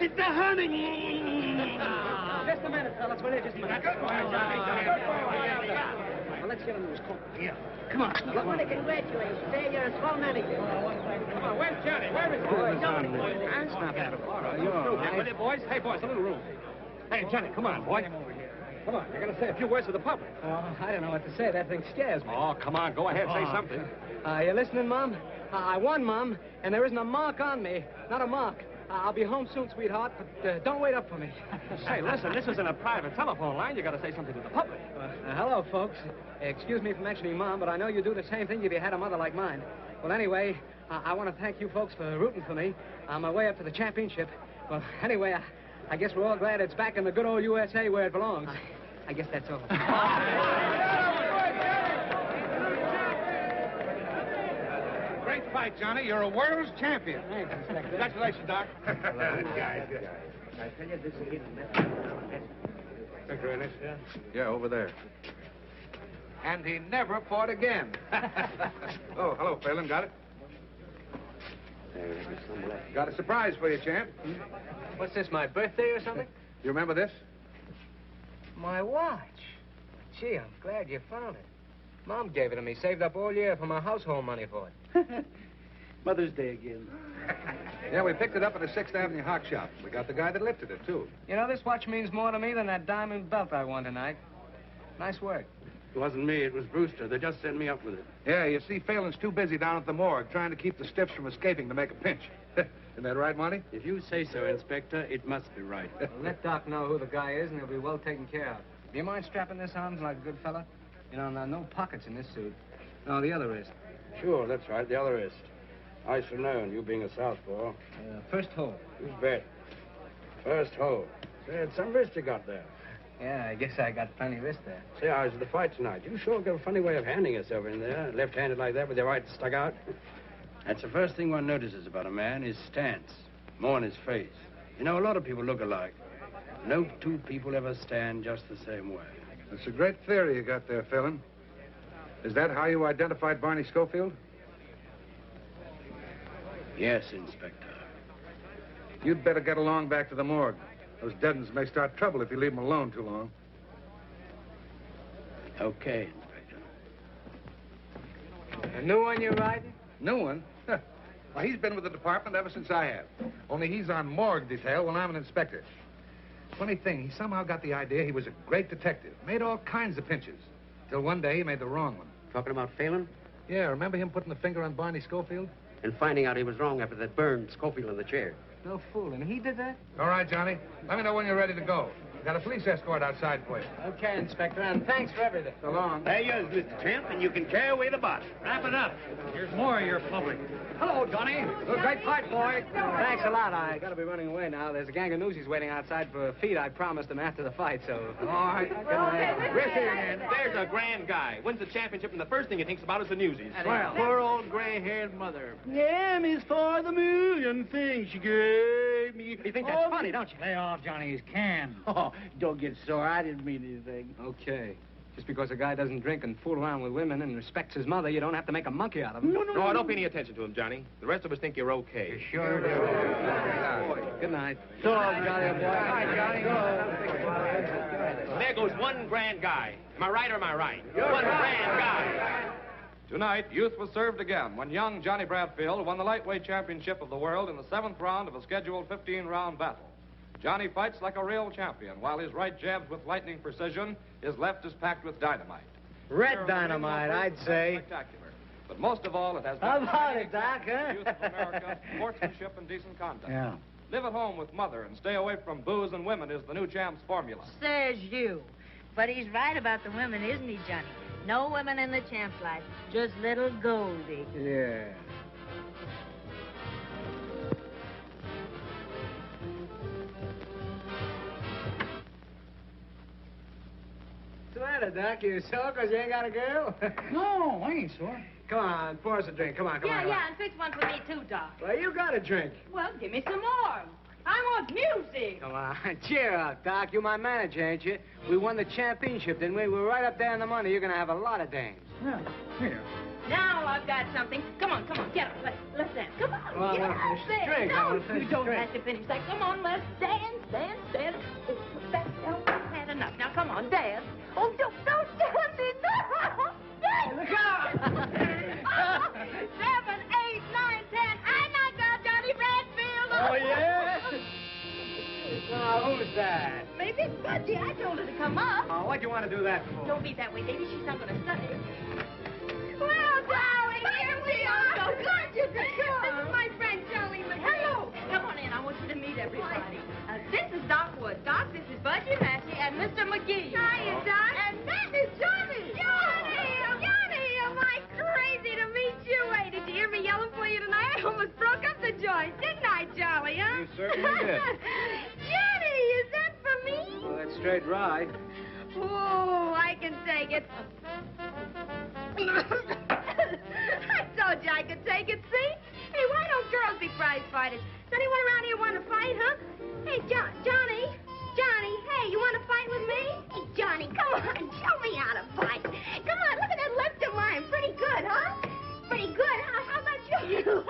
It's the hunting. Just a minute, fellas. Wait just a minute. Good boy, Johnny. Well, let's get him to his coat. Yeah. Come on. I want to congratulate you, Dave. You're a swell manager. Come on, where's Johnny? Where is he? It's not that hard. You're all Get with right. it, boys. Hey, boys, a little room. Hey, Johnny, come on, boy. Come on, you're going to say a few words to the public. Oh, I don't know what to say. That thing scares me. Oh, come on, go ahead, say something. You listening, Mom? I won, Mom, and there isn't a mark on me. Not a mark. I'll be home soon, sweetheart, but don't wait up for me. Say, listen, this isn't a private telephone line. You got to say something to the public. Hello, folks. Excuse me for mentioning Mom, but I know you'd do the same thing if you had a mother like mine. Well, anyway, I want to thank you folks for rooting for me on my way up to the championship. Well, anyway, I guess we're all glad it's back in the good old USA where it belongs. I guess that's all. Great fight, Johnny. You're a world's champion. Thanks, Inspector. Congratulations, Doc. Good guys. I tell you, this is getting better. Inspector Ennis? Yeah, over there. And he never fought again. Oh, hello, Phelan. Got it? Got a surprise for you, champ. What's this, my birthday or something? You remember this? My watch. Gee, I'm glad you found it. Mom gave it to me, saved up all year for my household money for it. Mother's Day again. Yeah, we picked it up at a 6th Avenue hock shop. We got the guy that lifted it, too. You know, this watch means more to me than that diamond belt I won tonight. Nice work. It wasn't me. It was Brewster. They just sent me up with it. Yeah, you see, Phelan's too busy down at the morgue trying to keep the stiffs from escaping to make a pinch. Isn't that right, Monty? If you say so, Inspector, it must be right. Well, let Doc know who the guy is, and he'll be well taken care of. Do you mind strapping this on like a good fella? You know, no pockets in this suit. No, the other wrist. Sure, that's right. The other wrist. I should have known, you being a southpaw. First hole. You bet. First hole. Say, it's some wrist you got there. Yeah, I guess I got plenty wrist there. Say, I was at the fight tonight. You sure got a funny way of handing yourself in there, left-handed like that with your right stuck out. That's the first thing one notices about a man, his stance, more in his face. You know, a lot of people look alike. No two people ever stand just the same way. That's a great theory you got there, Phelan. Is that how you identified Barney Schofield? Yes, Inspector. You'd better get along back to the morgue. Those dead uns may start trouble if you leave them alone too long. Okay, Inspector. A new one you're riding? New one? Well, he's been with the department ever since I have. Only he's on morgue detail while I'm an inspector. Funny thing, he somehow got the idea he was a great detective. Made all kinds of pinches. Till one day he made the wrong one. Talking about Phelan? Yeah, remember him putting the finger on Barney Schofield? And finding out he was wrong after that burned Schofield in the chair. No fooling. He did that? All right, Johnny. Let me know when you're ready to go. Got a police escort outside for you. Okay, Inspector, and thanks for everything. So long. There you is, Mr. Champ, and you can carry away the body. Wrap it up. Here's more of your public. Hello, Johnny. Good, great fight, boy. Thanks a lot. I gotta be running away now. There's a gang of newsies waiting outside for a feed I promised them after the fight, so... All right. Good night. We're seeing you. There's a grand guy. Wins the championship, and the first thing he thinks about is the newsies. Well, Poor old gray-haired mother. M is for the million things she gave me. You think that's funny, don't you? Lay off, Johnny. He's canned. Oh, don't get sore. I didn't mean anything. Okay. Just because a guy doesn't drink and fool around with women and respects his mother, you don't have to make a monkey out of him. No, don't pay any attention to him, Johnny. The rest of us think you're okay. Sure do. Good night. So long, Johnny, boy. Hi, Johnny. There goes one grand guy. Am I right or am I right? One grand guy. Tonight, youth was served again when young Johnny Bradfield won the lightweight championship of the world in the 7th round of a scheduled 15-round battle. Johnny fights like a real champion, while his right jabs with lightning precision, his left is packed with dynamite. Red dynamite, I'd say. Spectacular. But most of all, it has How been about it, Doc, the youth of America, sportsmanship and decent conduct. Yeah. Live at home with mother and stay away from booze and women is the new champ's formula. Says you. But he's right about the women, isn't he, Johnny? No women in the champ's life. Just little Goldie. Yeah. What's the matter, Doc? You sore because you ain't got a girl? No, I ain't sore. Come on, pour us a drink. Come on, come on. Yeah, and fix one for me, too, Doc. Well, you got a drink. Well, give me some more. I want music. Come on, cheer up, Doc. You're my manager, ain't you? We won the championship, didn't we? We're right up there in the money. You're going to have a lot of dames. Yeah, here. Now I've got something. Come on, get up. Let's dance. Come on, Well, I get wanna up finish the there. drink. I No, wanna finish you the don't drink. have to finish that. Come on, let's dance. Oh, that's had enough. Now, come on, dance. Oh, don't dance it. No. Dance. Look out! 7, 8, 9, 10. I knocked out Johnny Bradfield. Oh, yeah? Now, who's that? Maybe it's Budgie. I told her to come up. Oh, what'd you want to do that for? Don't be that way, baby. She's not going to study. Well, darling, here we are. So glad you could come. This is my friend, Joey McGee. Hello. Come on in. I want you to meet everybody. This is Doc Wood. Doc, this is Budgie Massey and Mr. McGee. Hiya, Doc. And that is Johnny. Johnny, am I crazy to meet you? Hey, did you hear me yelling for you tonight? I almost broke up the joint, didn't I, Jolly, huh? You certainly did. Johnny, is that for me? Well, that's straight ride. Oh, I can take it. I told you I could take it, see? Hey, why don't girls be prize fighters? Does anyone around here want to fight, huh? Hey, Johnny, hey, you want to fight with me? Hey, Johnny, come on, show me how to fight. Come on, look at that left of mine. Pretty good, huh? Pretty good. How about you?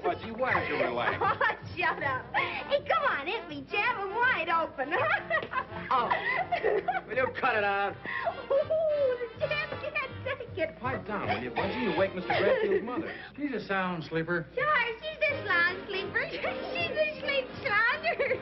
Budgie, why don't you relax? Oh, shut up. Hey, come on, hit me, jab him wide open. Oh, will you cut it out? Ooh, the jab can't take it. Pipe down, will you, Budgie? You wake Mr. Bradfield's mother. She's a sound sleeper. Sure, she's a slouch sleeper. She's a sleep sloucher.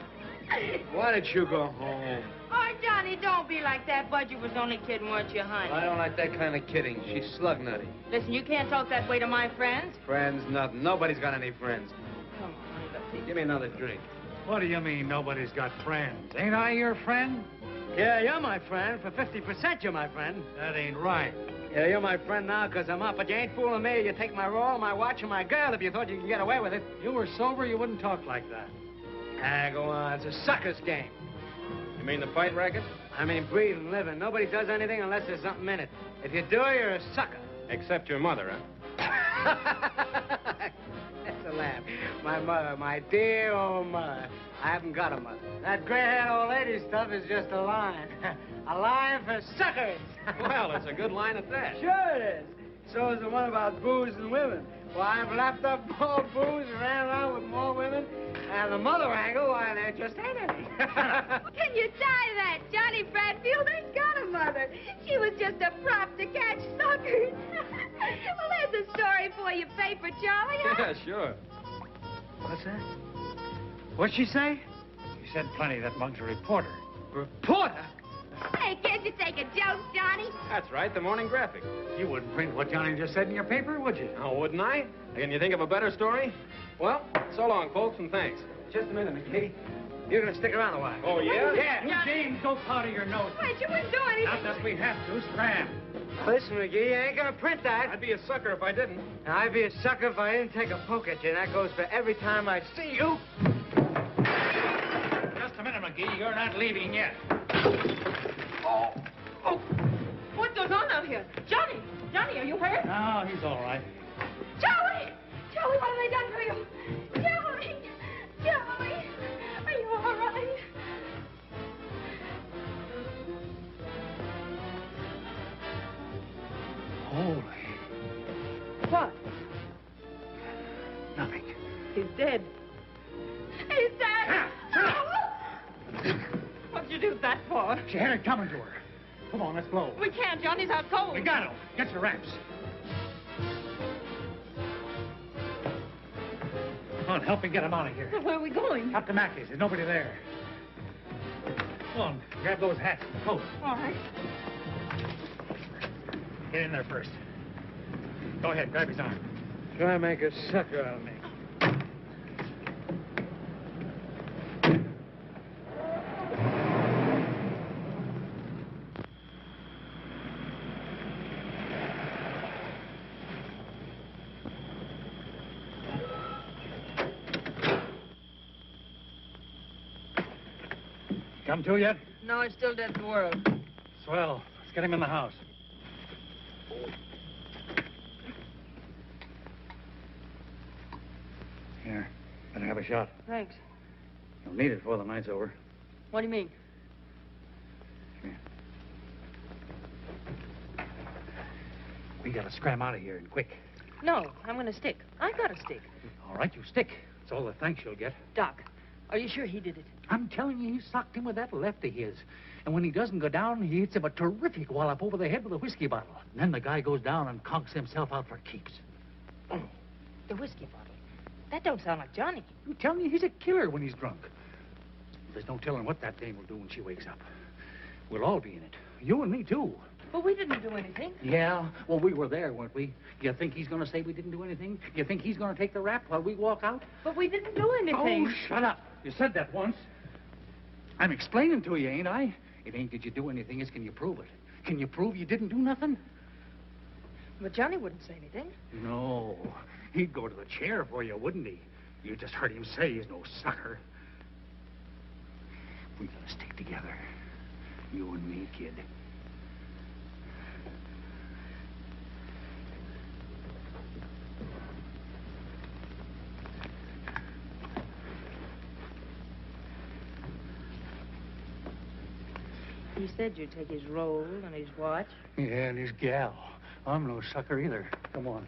Why don't you go home? Oh, Johnny, don't be like that. Budgie was only kidding, weren't you, honey? I don't like that kind of kidding. She's slug nutty. Listen, you can't talk that way to my friends. Friends, nothing. Nobody's got any friends. Come on, honey, let's see. Give me another drink. What do you mean nobody's got friends? Ain't I your friend? Yeah, you're my friend. For 50%, you're my friend. That ain't right. Yeah, you're my friend now because I'm up, but you ain't fooling me. You take my roll, my watch, and my girl if you thought you could get away with it. You were sober, you wouldn't talk like that. Ah, go on. It's a sucker's game. You mean the fight racket? I mean, breathing, living. Nobody does anything unless there's something in it. If you do, you're a sucker. Except your mother, huh? That's a laugh. My mother, my dear old mother. I haven't got a mother. That gray-haired old lady stuff is just a line. A line for suckers. Well, it's a good line at that. Sure it is. So is the one about booze and women. Why, I've lapped up more booze and ran around with more women. And the mother angle, why, there just ain't any. Can you tie that? Johnny Bradfield ain't got a mother. She was just a prop to catch suckers. Well, there's a story for you, paper, Charlie. Huh? Yeah, sure. What's that? What'd she say? She said plenty. That mug's a reporter. Reporter? Hey, can't you take a joke, Johnny? That's right, the Morning Graphic. You wouldn't print what Johnny just said in your paper, would you? Oh, wouldn't I? Can you think of a better story? Well, so long, folks, and thanks. Just a minute, McGee. You're going to stick around a while. Oh, yeah? Yeah. James, go powder your nose. Wait, you wouldn't do anything. Not that we have to. Scram. Listen, McGee, you ain't going to print that. I'd be a sucker if I didn't. And I'd be a sucker if I didn't take a poke at you, and that goes for every time I see you. Just a minute, McGee. You're not leaving yet. Oh, what goes on out here? Johnny, are you hurt? No, he's all right. Joey, what have they done to you? Joey, are you all right? Holy. What? Nothing. He's dead. He's dead. What'd you do that for? She had it coming to her. Come on, let's blow. We can't. Johnny's out cold. We got him. Get your wraps. Come on, help me get him out of here. Where are we going? Up to Mackey's. There's nobody there. Come on, grab those hats and coats. All right. Get in there first. Go ahead, grab his arm. Try to make a sucker out of me. Come to yet? No, he's still dead to the world. Swell. Let's get him in the house. Here. Better have a shot. Thanks. You'll need it before the night's over. What do you mean? Here. We gotta scram out of here and quick. No, I'm going to stick. I got a stick. All right, you stick. It's all the thanks you'll get. Doc, are you sure he did it? I'm telling you, he socked him with that left of his. And when he doesn't go down, he hits him a terrific wallop over the head with a whiskey bottle. And then the guy goes down and conks himself out for keeps. The whiskey bottle. That don't sound like Johnny. I'm telling you, he's a killer when he's drunk. There's no telling what that dame will do when she wakes up. We'll all be in it. You and me, too. But we didn't do anything. Yeah? Well, we were there, weren't we? You think he's going to say we didn't do anything? You think he's going to take the rap while we walk out? But we didn't do anything. Oh, shut up. You said that once. I'm explaining to you, ain't I? It ain't did you do anything, it's can you prove it? Can you prove you didn't do nothing? But Johnny wouldn't say anything. No. He'd go to the chair for you, wouldn't he? You just heard him say he's no sucker. We gotta stick together. You and me, kid. He said you'd take his roll and his watch. Yeah, and his gal. I'm no sucker either. Come on.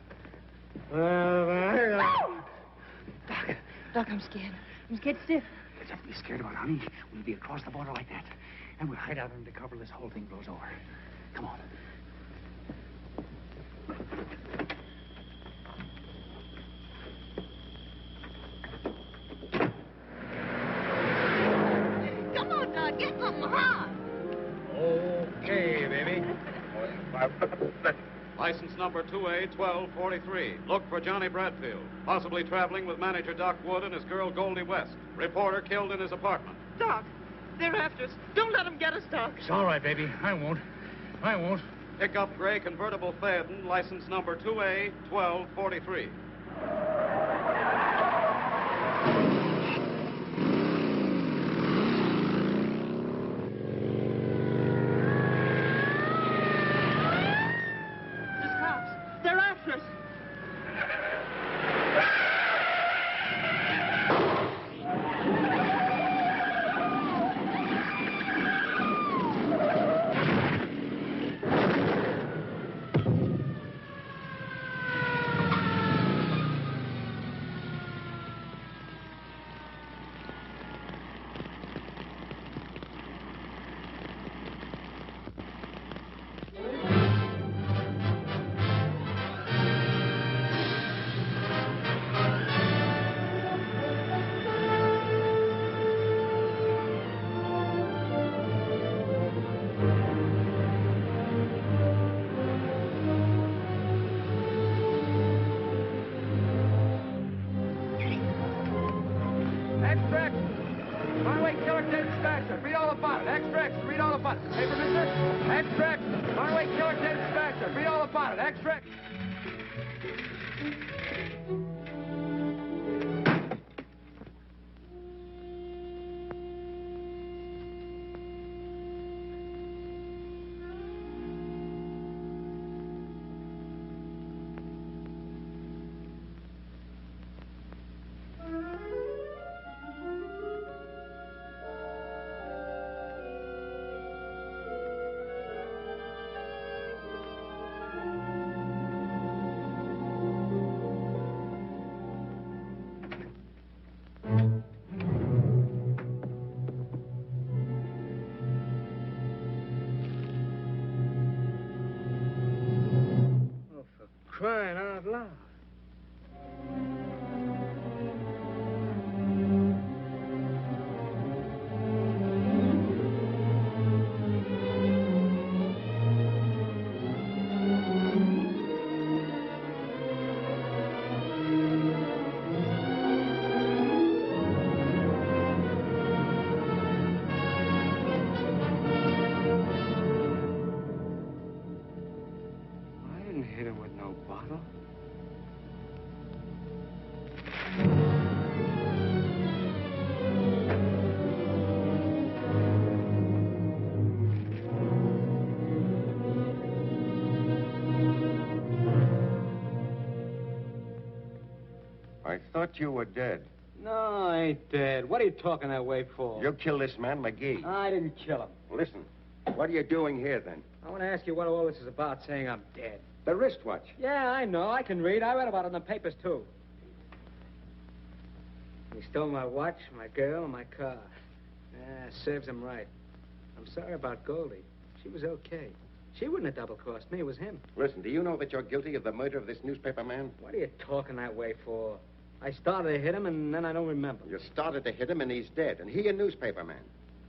Doc, I'm scared. I'm scared stiff. There's nothing to be scared about, honey. We'll be across the border like that. And we'll hide out under cover till this whole thing blows over. Come on. Come on, Doc. Get something hot. Okay, baby. License number 2A1243. Look for Johnny Bradfield, possibly traveling with manager Doc Wood and his girl Goldie West. Reporter killed in his apartment. Doc, they're after us. Don't let them get us, Doc. It's all right, baby. I won't. I won't. Pick up gray convertible Phaeton, license number 2A1243. They're after us. Extract! Runaway killer dead dispatcher. Read all about it. Extract! Read all about it. Paper, mister? Extract! Runaway killer dead dispatcher. Read all about it. Extract! Crying out loud. I didn't hit him with no bottle. I thought you were dead. No, I ain't dead. What are you talking that way for? You killed this man, McGee. I didn't kill him. Listen, what are you doing here, then? I want to ask you what all this is about, saying I'm dead. The wristwatch. Yeah, I know. I can read. I read about it in the papers, too. He stole my watch, my girl, and my car. Yeah, serves him right. I'm sorry about Goldie. She was okay. She wouldn't have double-crossed me. It was him. Listen, do you know that you're guilty of the murder of this newspaper man? What are you talking that way for? I started to hit him, and then I don't remember. You started to hit him, and he's dead. And he a newspaper man.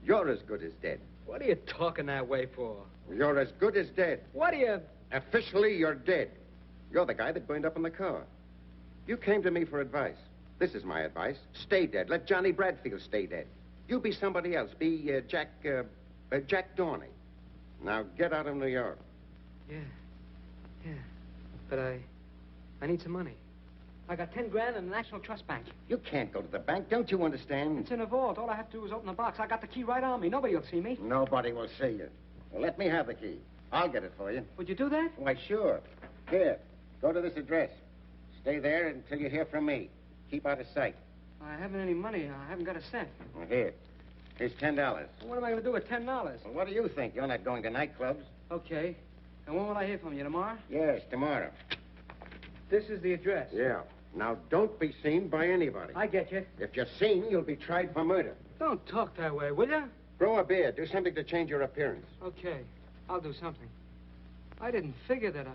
You're as good as dead. What are you talking that way for? You're as good as dead. What are you... Officially, you're dead. You're the guy that burned up in the car. You came to me for advice. This is my advice. Stay dead. Let Johnny Bradfield stay dead. You be somebody else. Be Jack Dorney. Now get out of New York. Yeah. But I need some money. I got 10 grand in the National Trust Bank. You can't go to the bank. Don't you understand? It's in a vault. All I have to do is open the box. I got the key right on me. Nobody will see me. Nobody will see you. Well, let me have the key. I'll get it for you. Would you do that? Why, sure. Here, go to this address. Stay there until you hear from me. Keep out of sight. I haven't any money. I haven't got a cent. Well, here. Here's $10. Well, what am I going to do with $10? Well, what do you think? You're not going to nightclubs. Okay. And when will I hear from you? Tomorrow? Yes, tomorrow. This is the address. Yeah. Now, don't be seen by anybody. I get you. If you're seen, you'll be tried for murder. Don't talk that way, will you? Grow a beard. Do something to change your appearance. Okay. I'll do something. I didn't figure that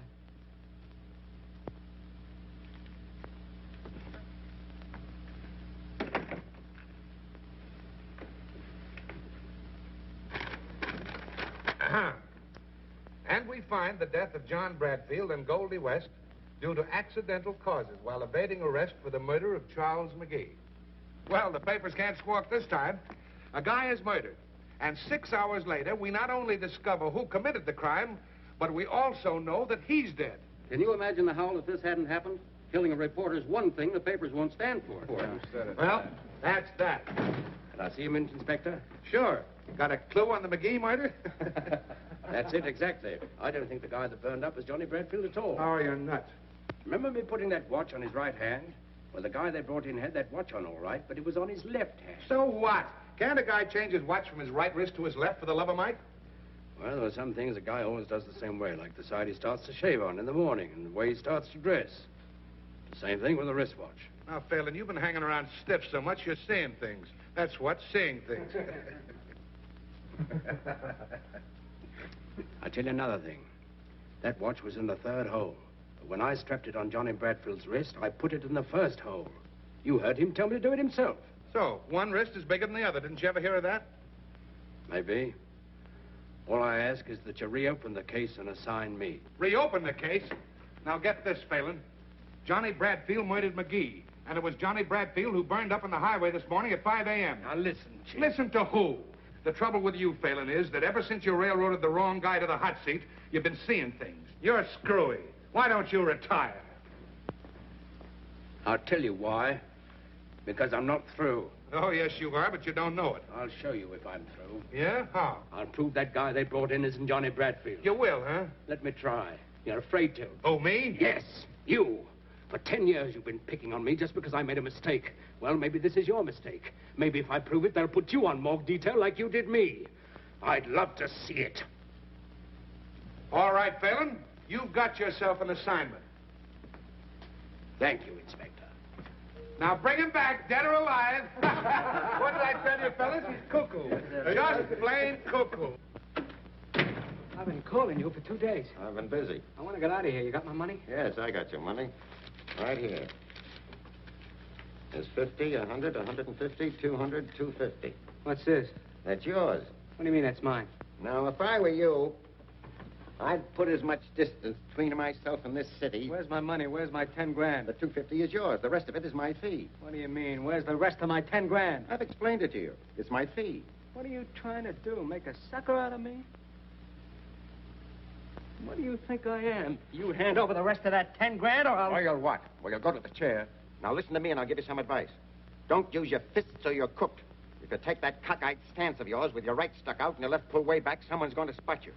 And we find the death of John Bradfield and Goldie West due to accidental causes while evading arrest for the murder of Charles McGee. Well, the papers can't squawk this time. A guy is murdered. And 6 hours later, we not only discover who committed the crime, but we also know that he's dead. Can you imagine the howl if this hadn't happened? Killing a reporter's one thing the papers won't stand for. Well, that's that. Can I see him, Inspector? Sure. Got a clue on the McGee murder? That's it, exactly. I don't think the guy that burned up was Johnny Bradfield at all. Oh, you're nuts. Remember me putting that watch on his right hand? Well, the guy they brought in had that watch on all right, but it was on his left hand. So what? Can't a guy change his watch from his right wrist to his left for the love of Mike? Well, there are some things a guy always does the same way, like the side he starts to shave on in the morning and the way he starts to dress. The same thing with a wristwatch. Now, Phelan, you've been hanging around stiff so much you're seeing things. That's what, seeing things. I tell you another thing. That watch was in the third hole. But when I strapped it on Johnny Bradfield's wrist, I put it in the first hole. You heard him tell me to do it himself. So, one wrist is bigger than the other. Didn't you ever hear of that? Maybe. All I ask is that you reopen the case and assign me. Reopen the case? Now, get this, Phelan. Johnny Bradfield murdered McGee. And it was Johnny Bradfield who burned up on the highway this morning at 5 a.m. Now, listen, Chief. Listen to who? The trouble with you, Phelan, is that ever since you railroaded the wrong guy to the hot seat, you've been seeing things. You're screwy. Why don't you retire? I'll tell you why. Because I'm not through. Oh, yes, you are, but you don't know it. I'll show you if I'm through. Yeah? How? I'll prove that guy they brought in isn't Johnny Bradfield. You will, huh? Let me try. You're afraid to. Oh, me? Yes, you. For 10 years you've been picking on me just because I made a mistake. Well, maybe this is your mistake. Maybe if I prove it, they'll put you on morgue detail like you did me. I'd love to see it. All right, Phelan. You've got yourself an assignment. Thank you, Inspector. Now bring him back, dead or alive. What did I tell you, fellas? He's cuckoo. Just plain cuckoo. I've been calling you for 2 days. I've been busy. I want to get out of here. You got my money? Yes, I got your money. Right here. There's 50, 100, 150, 200, 250. What's this? That's yours. What do you mean that's mine? Now, if I were you, I'd put as much distance between myself and this city. Where's my money? Where's my 10 grand? The 250 is yours. The rest of it is my fee. What do you mean? Where's the rest of my 10 grand? I've explained it to you. It's my fee. What are you trying to do? Make a sucker out of me? What do you think I am? You hand over the rest of that 10 grand or I'll... Or you'll what? Well, you'll go to the chair. Now, listen to me and I'll give you some advice. Don't use your fists or you're cooked. If you take that cockeyed stance of yours with your right stuck out and your left pulled way back, someone's going to spot you.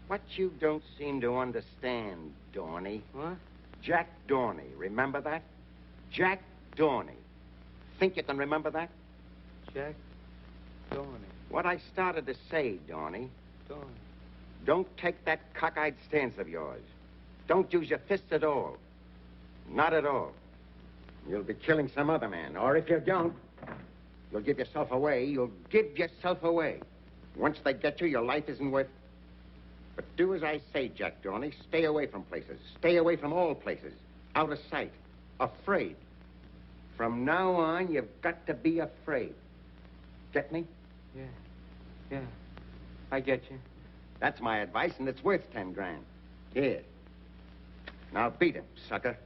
What you don't seem to understand, Dorney. What? Jack Dorney. Remember that? Jack Dorney. Think you can remember that? Jack Dorney. What I started to say, Dorney. Dorney. Don't take that cockeyed stance of yours. Don't use your fists at all. Not at all. You'll be killing some other man. Or if you don't, you'll give yourself away. You'll give yourself away. Once they get you, your life isn't worth... But do as I say, Jack Dorney. Stay away from places. Stay away from all places. Out of sight. Afraid. From now on, you've got to be afraid. Get me? Yeah. I get you. That's my advice, and it's worth 10 grand. Here. Now beat him, sucker.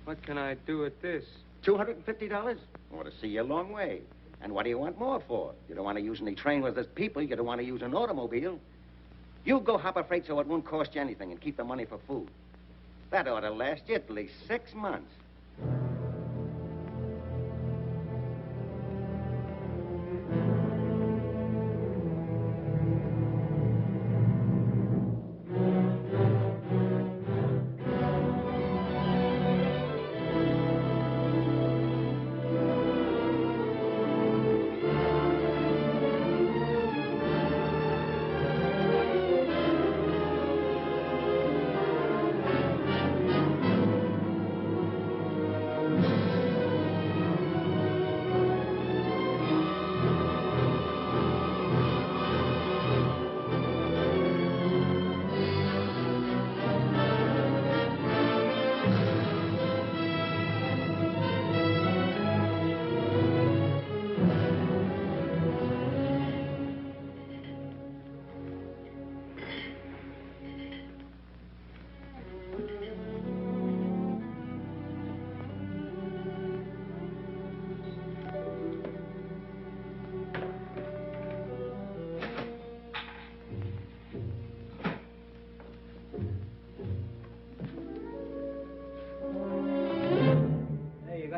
What can I do with this? $250? Ought to see you a long way. And what do you want more for? You don't want to use any trainless people. You don't want to use an automobile. You go hop a freight so it won't cost you anything and keep the money for food. That ought to last you at least 6 months.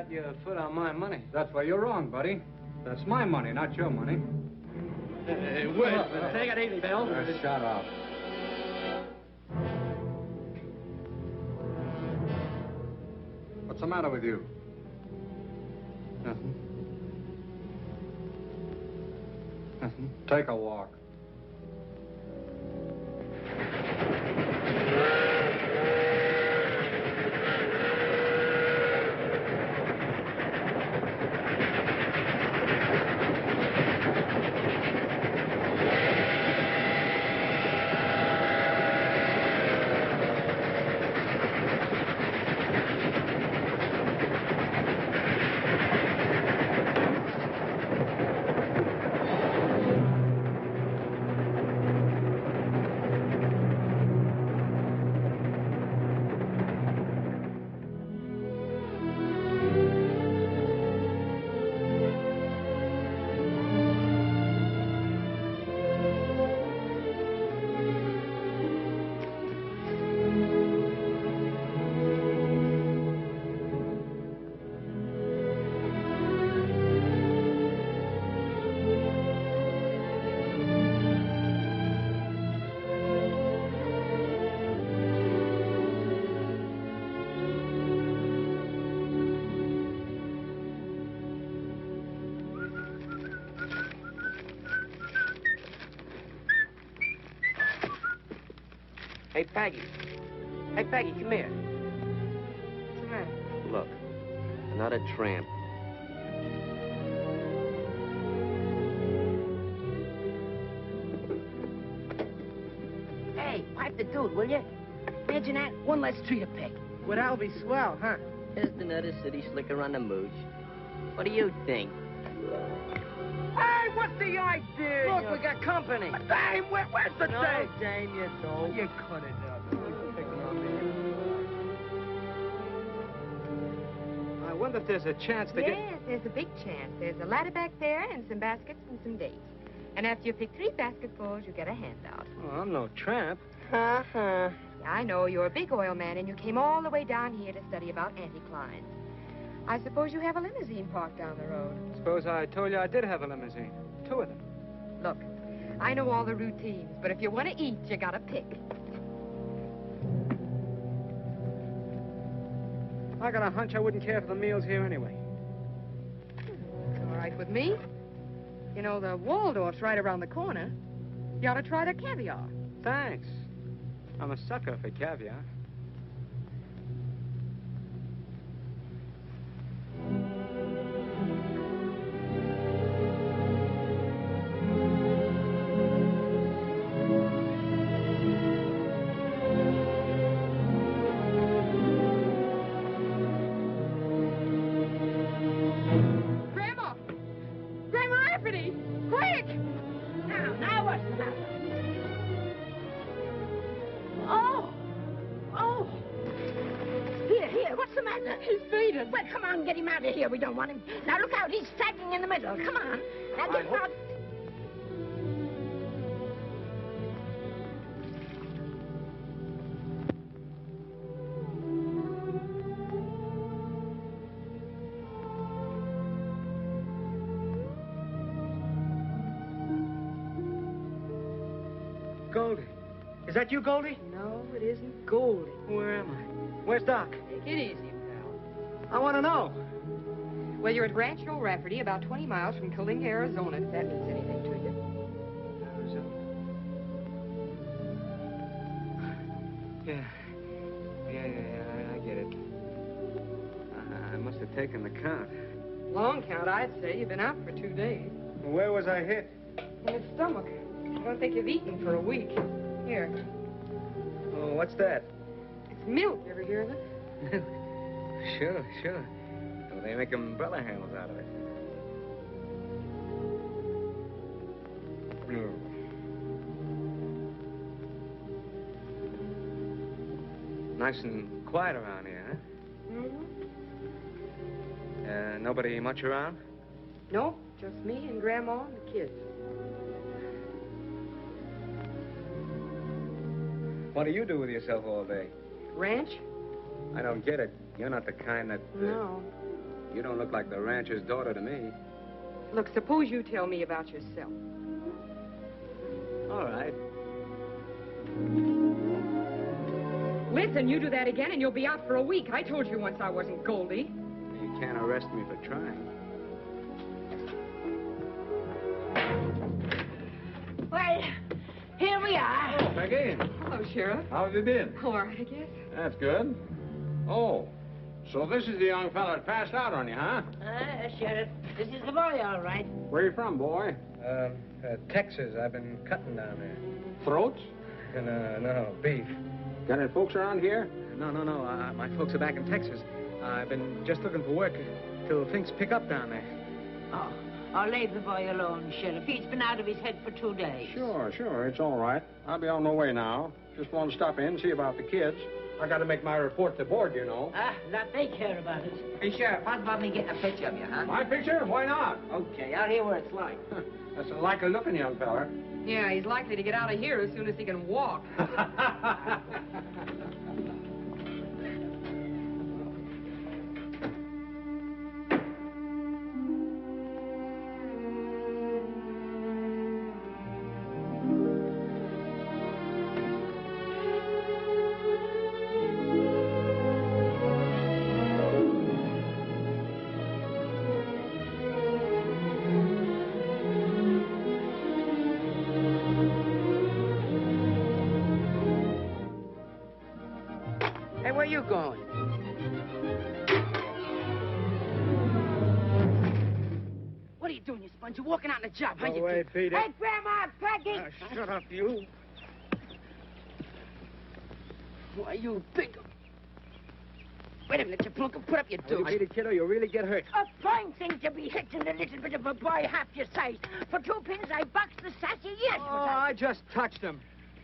Your foot on my money. That's where you're wrong, buddy. That's my money, not your money. Wait, take it easy, Bill. Shut up. What's the matter with you? Nothing. Take a walk. Hey, Peggy. Hey, Peggy, come here. What's the matter? Look, another tramp. Hey, pipe the dude, will you? Imagine that. One less tree to pick. Well, that'll be swell, huh? Just another city slicker on the mooch. What do you think? Hey, what's the idea? Look, we got company. Dame, where's the No, dame? Dame, you don't. You cut it out. You're picking on me. I wonder if there's a chance to get... Yes, there's a big chance. There's a ladder back there and some baskets and some dates. And after you pick 3 basketfuls, you get a handout. Oh, I'm no tramp. Yeah, I know. You're a big oil man, and you came all the way down here to study about anticlines. I suppose you have a limousine parked down the road. Suppose I told you I did have a limousine. 2 of them. Look, I know all the routines, but if you want to eat, you gotta pick. I got a hunch I wouldn't care for the meals here anyway. All right with me. You know, the Waldorf's right around the corner. You ought to try their caviar. Thanks. I'm a sucker for caviar. Grandma! Grandma Anthony! Quick! Now what's the matter? Oh! Oh! Here, what's the matter? He's fainted. Well, come on, get him out of here. We don't want him. Now, look out. He's sagging in the middle. Come on. Now, get him out. Goldie. Is that you, Goldie? No, it isn't Goldie. Where am I? Where's Doc? Take it easy, pal. I want to know. Well, you're at Rancho Rafferty, about 20 miles from Coalinga, Arizona, if that means anything to you. Yeah, I get it. I must have taken the count. Long count, I'd say. You've been out for 2 days. Where was I hit? In the stomach. I don't think you've eaten for a week. Here. Oh, what's that? It's milk. You ever hear of it? Sure. Well, they make umbrella handles out of it. No. Nice and quiet around here, huh? Mm-hmm. Nobody much around? No, just me and Grandma and the kids. What do you do with yourself all day? Ranch? I don't get it. You're not the kind that... No. You don't look like the rancher's daughter to me. Look, suppose you tell me about yourself. All right. Listen, you do that again and you'll be out for a week. I told you once I wasn't Goldie. You can't arrest me for trying. Well, here we are. Oh, Peggy. Hello, Sheriff. How have you been? All right, I guess. That's good. Oh, so this is the young fella that passed out on you, huh? Sheriff, this is the boy, all right. Where you from, boy? Texas. I've been cutting down there. Throats? No, beef. Got any folks around here? No. My folks are back in Texas. I've been just looking for work till things pick up down there. Oh, leave the boy alone, Sheriff. He's been out of his head for 2 days. Sure. It's all right. I'll be on my way now. Just want to stop in and see about the kids. I got to make my report to board, you know. That they care about it. Hey, Sheriff, how about me getting a picture of you, huh? My picture? Why not? Okay, out here where it's light. That's a likely-looking young fella. Yeah, he's likely to get out of here as soon as he can walk. Hey, where you going? What are you doing, you sponge? You're walking out on the job, huh? Go away, Peter. Hey, Grandma, Peggy. Shut up, you. Why, you think... Wait a minute, you plunk and put up your You deuce. beat it, kiddo, you'll really get hurt. A fine thing to be hitting a little bit of a boy half your size. For 2 pins, I boxed the sassy yes. Oh, I just touched him.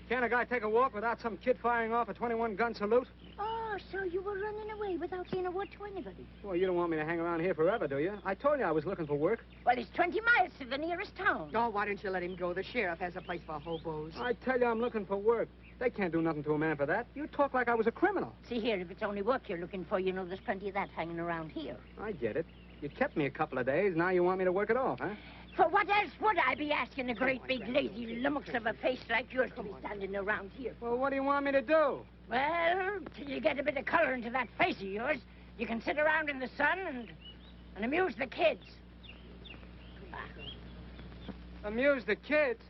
Can't a guy take a walk without some kid firing off a 21-gun salute? Oh, so you were running away without saying a word to anybody. Well, you don't want me to hang around here forever, do you? I told you I was looking for work. Well, it's 20 miles to the nearest town. Oh, why don't you let him go? The sheriff has a place for hobos. I tell you I'm looking for work. They can't do nothing to a man for that. You talk like I was a criminal. See here, if it's only work you're looking for, you know there's plenty of that hanging around here. I get it. You kept me a couple of days. Now you want me to work it off, huh? For what else would I be asking a great big lazy lummox of a face like yours to be standing around here? Well, what do you want me to do? Well, till you get a bit of color into that face of yours, You can sit around in the sun and amuse the kids. Amuse the kids?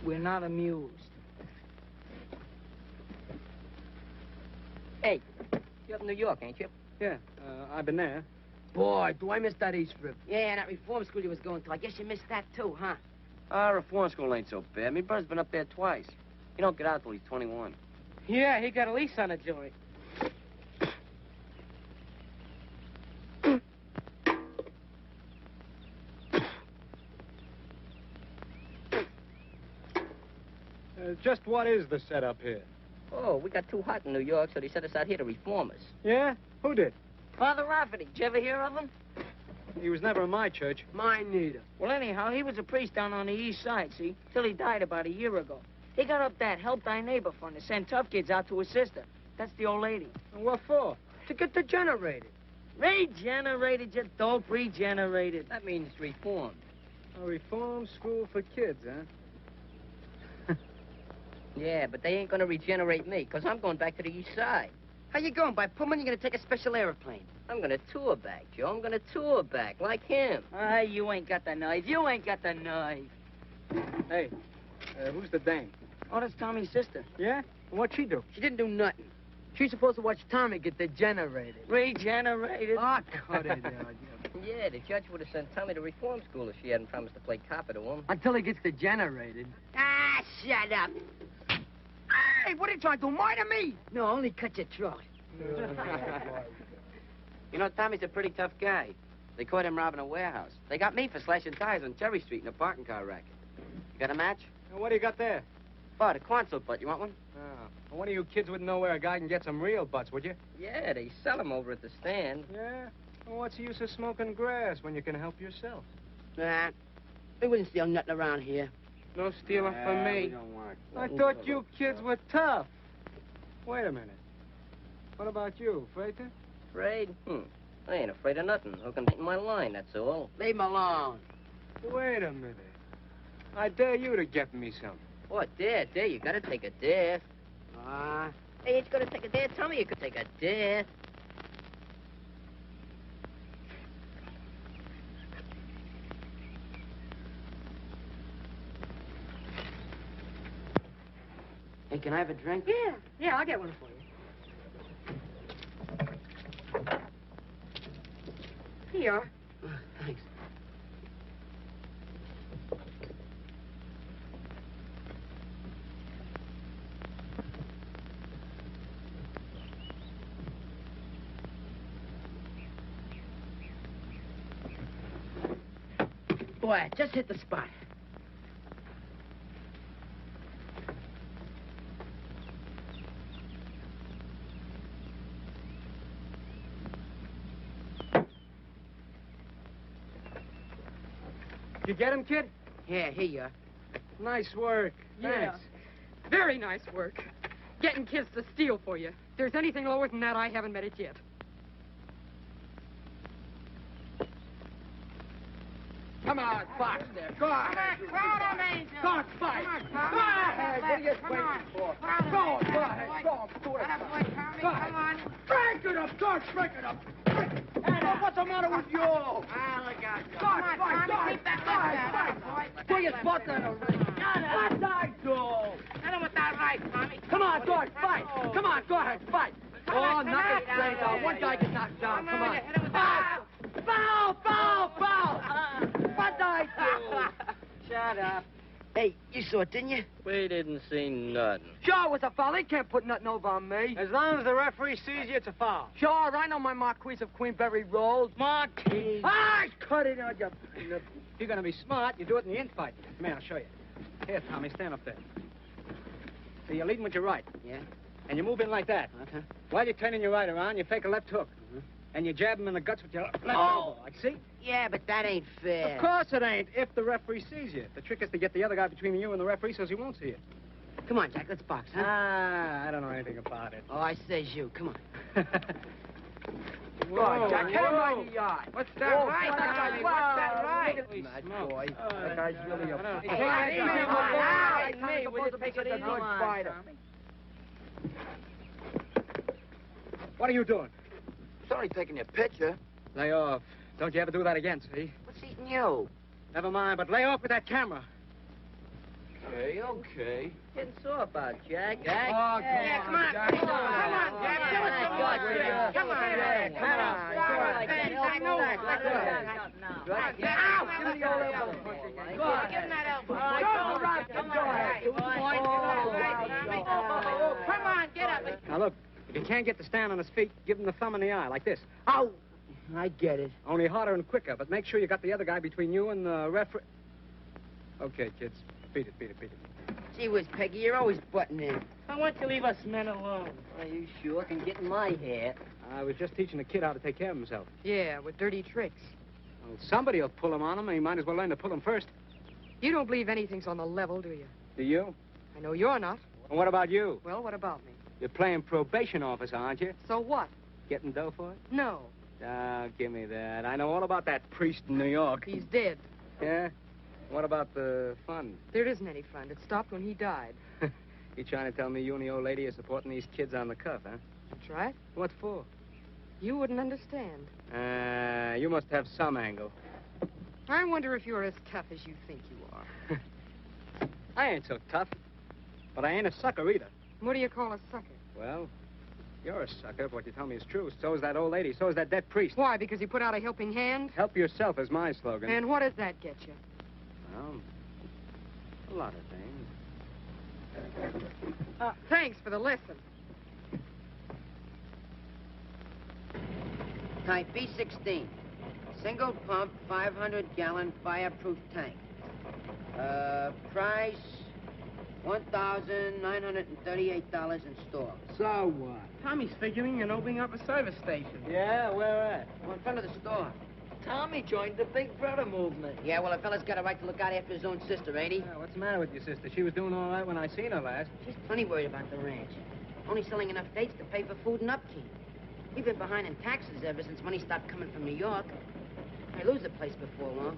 We're not amused. Hey, you're up in New York, ain't you? Yeah, I've been there. Boy, do I miss that East Rib. Yeah, and that reform school you was going to. I guess you missed that too, huh? Our reform school ain't so bad. My brother's been up there twice. He don't get out till he's 21. Yeah, he got a lease on a joint. Just what is the setup here? Oh, we got too hot in New York, so they sent us out here to reform us. Yeah? Who did? Father Rafferty. Did you ever hear of him? He was never in my church. Mine neither. Well, anyhow, he was a priest down on the east side, see? Till he died about a year ago. He got up that Help Thy Neighbor fund to send tough kids out to his sister. That's the old lady. And what for? To get degenerated. Regenerated, you dope, regenerated. That means reformed. A reform school for kids, huh? Yeah, but they ain't gonna regenerate me, because I'm going back to the east side. How you going? By Pullman, you're gonna take a special airplane. I'm gonna tour back, Joe. I'm gonna tour back, like him. Ah, you ain't got the knife. You ain't got the knife. Hey, who's the dame? Oh, that's Tommy's sister. Yeah? What'd she do? She didn't do nothing. She's supposed to watch Tommy get degenerated. Regenerated? Oh, cut it out. Yeah, the judge would have sent Tommy to reform school if she hadn't promised to play copper to him. Until he gets degenerated. Ah, shut up. Hey, what are you trying to do? Murder me? No, only cut your throat. You know, Tommy's a pretty tough guy. They caught him robbing a warehouse. They got me for slashing tires on Cherry Street in a parking car racket. You got a match? What do you got there? Oh, the console butt. You want one? Oh. Well, one of you kids wouldn't know where a guy can get some real butts, would you? Yeah, they sell them over at the stand. Yeah? Well, what's the use of smoking grass when you can help yourself? Nah, they wouldn't steal nothing around here. No stealing from me. I thought you kids were tough. Wait a minute. What about you, Frater? Afraid? I ain't afraid of nothing. Hooking in my line, that's all. Leave him alone. Wait a minute. I dare you to get me some. What, dare? Dare? You gotta take a dare. Hey, ain't you gonna take a dare? Tell me you could take a dare. Hey, can I have a drink? Yeah, I'll get one for you. Here you are. Thanks. Boy, just hit the spot. You get him, kid? Yeah, here you are. Nice work. Yeah. Thanks. Very nice work. Getting kids to steal for you. If there's anything lower than that, I haven't met it yet. Come on, Fox there. Go ahead. Crowd him, Angel. Go on, fight. Go ahead. What are you waiting for? Go on, go ahead. Go on, do it. Go ahead. Break it up, George, break it up. Hey, what's the matter with you? Ah, look out, Joe. Come on, Tommy, keep that left hand. Put your butt down already. What I do? Hit him with that right, Tommy. Come on, George, fight. Come on, go ahead, fight. Oh, knock it straight out. One guy gets knocked down. Come on. Hit him with that. Foul, foul, foul. What I do? Shut up. Hey, you saw it, didn't you? We didn't see nothing. Sure, it was a foul. They can't put nothing over on me. As long as the referee sees you, it's a foul. Sure, I know my Marquise of Queenberry rolls. Marquis. Ah, cut it out, you... If you're going to be smart, you do it in the infight. Come here, I'll show you. Here, Tommy, stand up there. So you're leading with your right. Yeah? And you move in like that. Okay. While you're turning your right around, you fake a left hook. and you jab him in the guts with your left Oh. elbow. Like, see? Yeah, but that ain't fair. Of course it ain't, if the referee sees you. The trick is to get the other guy between you and the referee so he won't see it. Come on, Jack, let's box, huh? Ah, I don't know anything about it. Oh, I says you. Come on. Whoa, Jack, hit him right in the eye. What's that right, Johnny? What's that right? Mad boy. That guy's really a... Hey, we're just taking it easy. good fighter. What are you doing? Sorry taking your picture. Lay off. Don't you ever do that again, see? What's eating you? Never mind, but lay off with that camera. Okay. Getting sore about, Jack. Oh, come on, Come on, Jack. Jack. Come on, Jack. Come on. I know that. Ow! Give me your elbow. Give him that elbow. Come on, get up. Now, look, if you can't get to stand on his feet, give him the thumb in the eye, like this. Oh, I get it. Only harder and quicker, but make sure you got the other guy between you and the referee. Okay, kids. Beat it. Gee whiz, Peggy, you're always butting in. I want you to leave us men alone. Are you sure can get in my hair? I was just teaching the kid how to take care of himself. Yeah, with dirty tricks. Well, somebody will pull him on him, and he might as well learn to pull him first. You don't believe anything's on the level, do you? Do you? I know you're not. And what about you? Well, what about me? You're playing probation officer, aren't you? So what? Getting dough for it? No. Give me that. I know all about that priest in New York. He's dead. Yeah? What about the fund? There isn't any fund. It stopped when he died. You trying to tell me you and the old lady are supporting these kids on the cuff, huh? That's right. What for? You wouldn't understand. You must have some angle. I wonder if you're as tough as you think you are. I ain't so tough. But I ain't a sucker either. What do you call a sucker? Well, you're a sucker if what you tell me is true. So is that old lady. So is that dead priest. Why, because you put out a helping hand? Help yourself is my slogan. And what does that get you? Well, a lot of things. Thanks for the lesson. Type B16. Single pump, 500-gallon fireproof tank. Price, $1,938 in store. So what? Tommy's figuring on opening up a service station. Yeah, where at? Well, in front of the store. Tommy joined the Big Brother movement. Yeah, well, a fella's got a right to look out after his own sister, ain't he? Yeah, what's the matter with your sister? She was doing all right when I seen her last. She's plenty worried about the ranch. Only selling enough dates to pay for food and upkeep. We've been behind in taxes ever since money stopped coming from New York. I lose the place before long.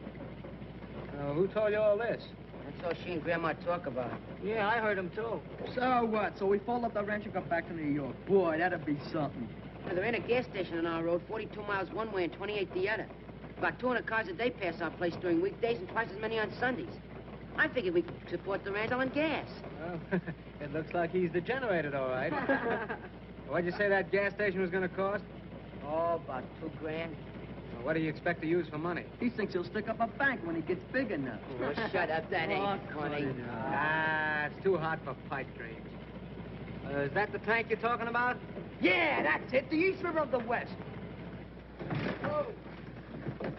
Who told you all this? That's all she and Grandma talk about. Yeah, I heard him too. So what? So we fold up the ranch and go back to New York. Boy, that'd be something. Now, there ain't a gas station on our road, 42 miles one way and 28 the other. About 200 cars a day pass our place during weekdays and twice as many on Sundays. I figured we could support the ranch on gas. Well, it looks like he's degenerated, all right. What'd you say that gas station was going to cost? Oh, about $2 grand. Well, what do you expect to use for money? He thinks he'll stick up a bank when he gets big enough. Oh, shut up, that ain't funny. Ah, it's too hot for pipe dreams. Is that the tank you're talking about? Yeah, that's it. The East River of the West.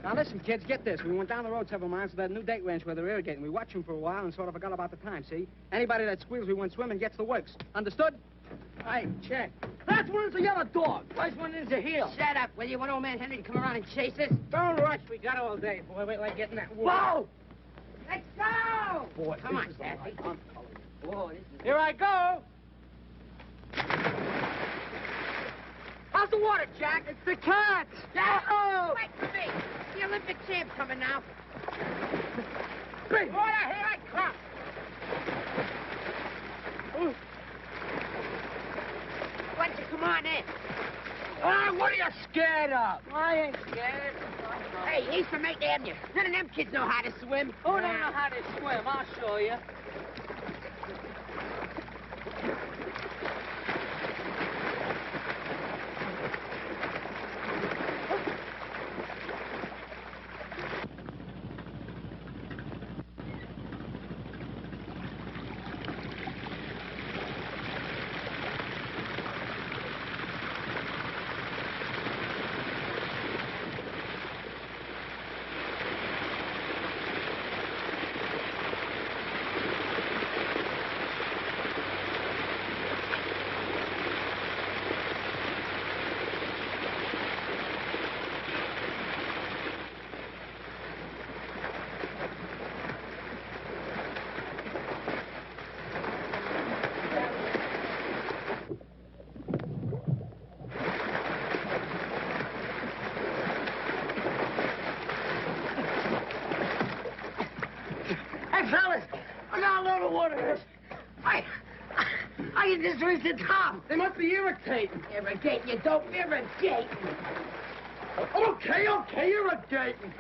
Now, listen, kids, get this. We went down the road several miles to that new date ranch where they're irrigating. We watched them for a while and sort of forgot about the time, see? Anybody that squeals we went swimming gets the works. Understood? Hey, check. That's where's the yellow dog. First one is a heel. Shut up, will you? Want old man Henry to come around and chase us? Don't rush. We got all day, boy. Wait like getting that wool. Whoa! Let's go! Boy, Come on, this is Daffy. Boy, this is... Here I go. How's the water, Jack? It's the cats. Oh! Wait for me. The Olympic champ coming now. Big. Water, here I come. Why don't you come on in? Ah, what are you scared of? I ain't scared. Hey, he's from 8th Avenue. None of them kids know how to swim. Who don't know how to swim? I'll show you. water is. I can just reach the top. They must be irritating. Irrigating, you dope. Irrigating. Okay, irritating.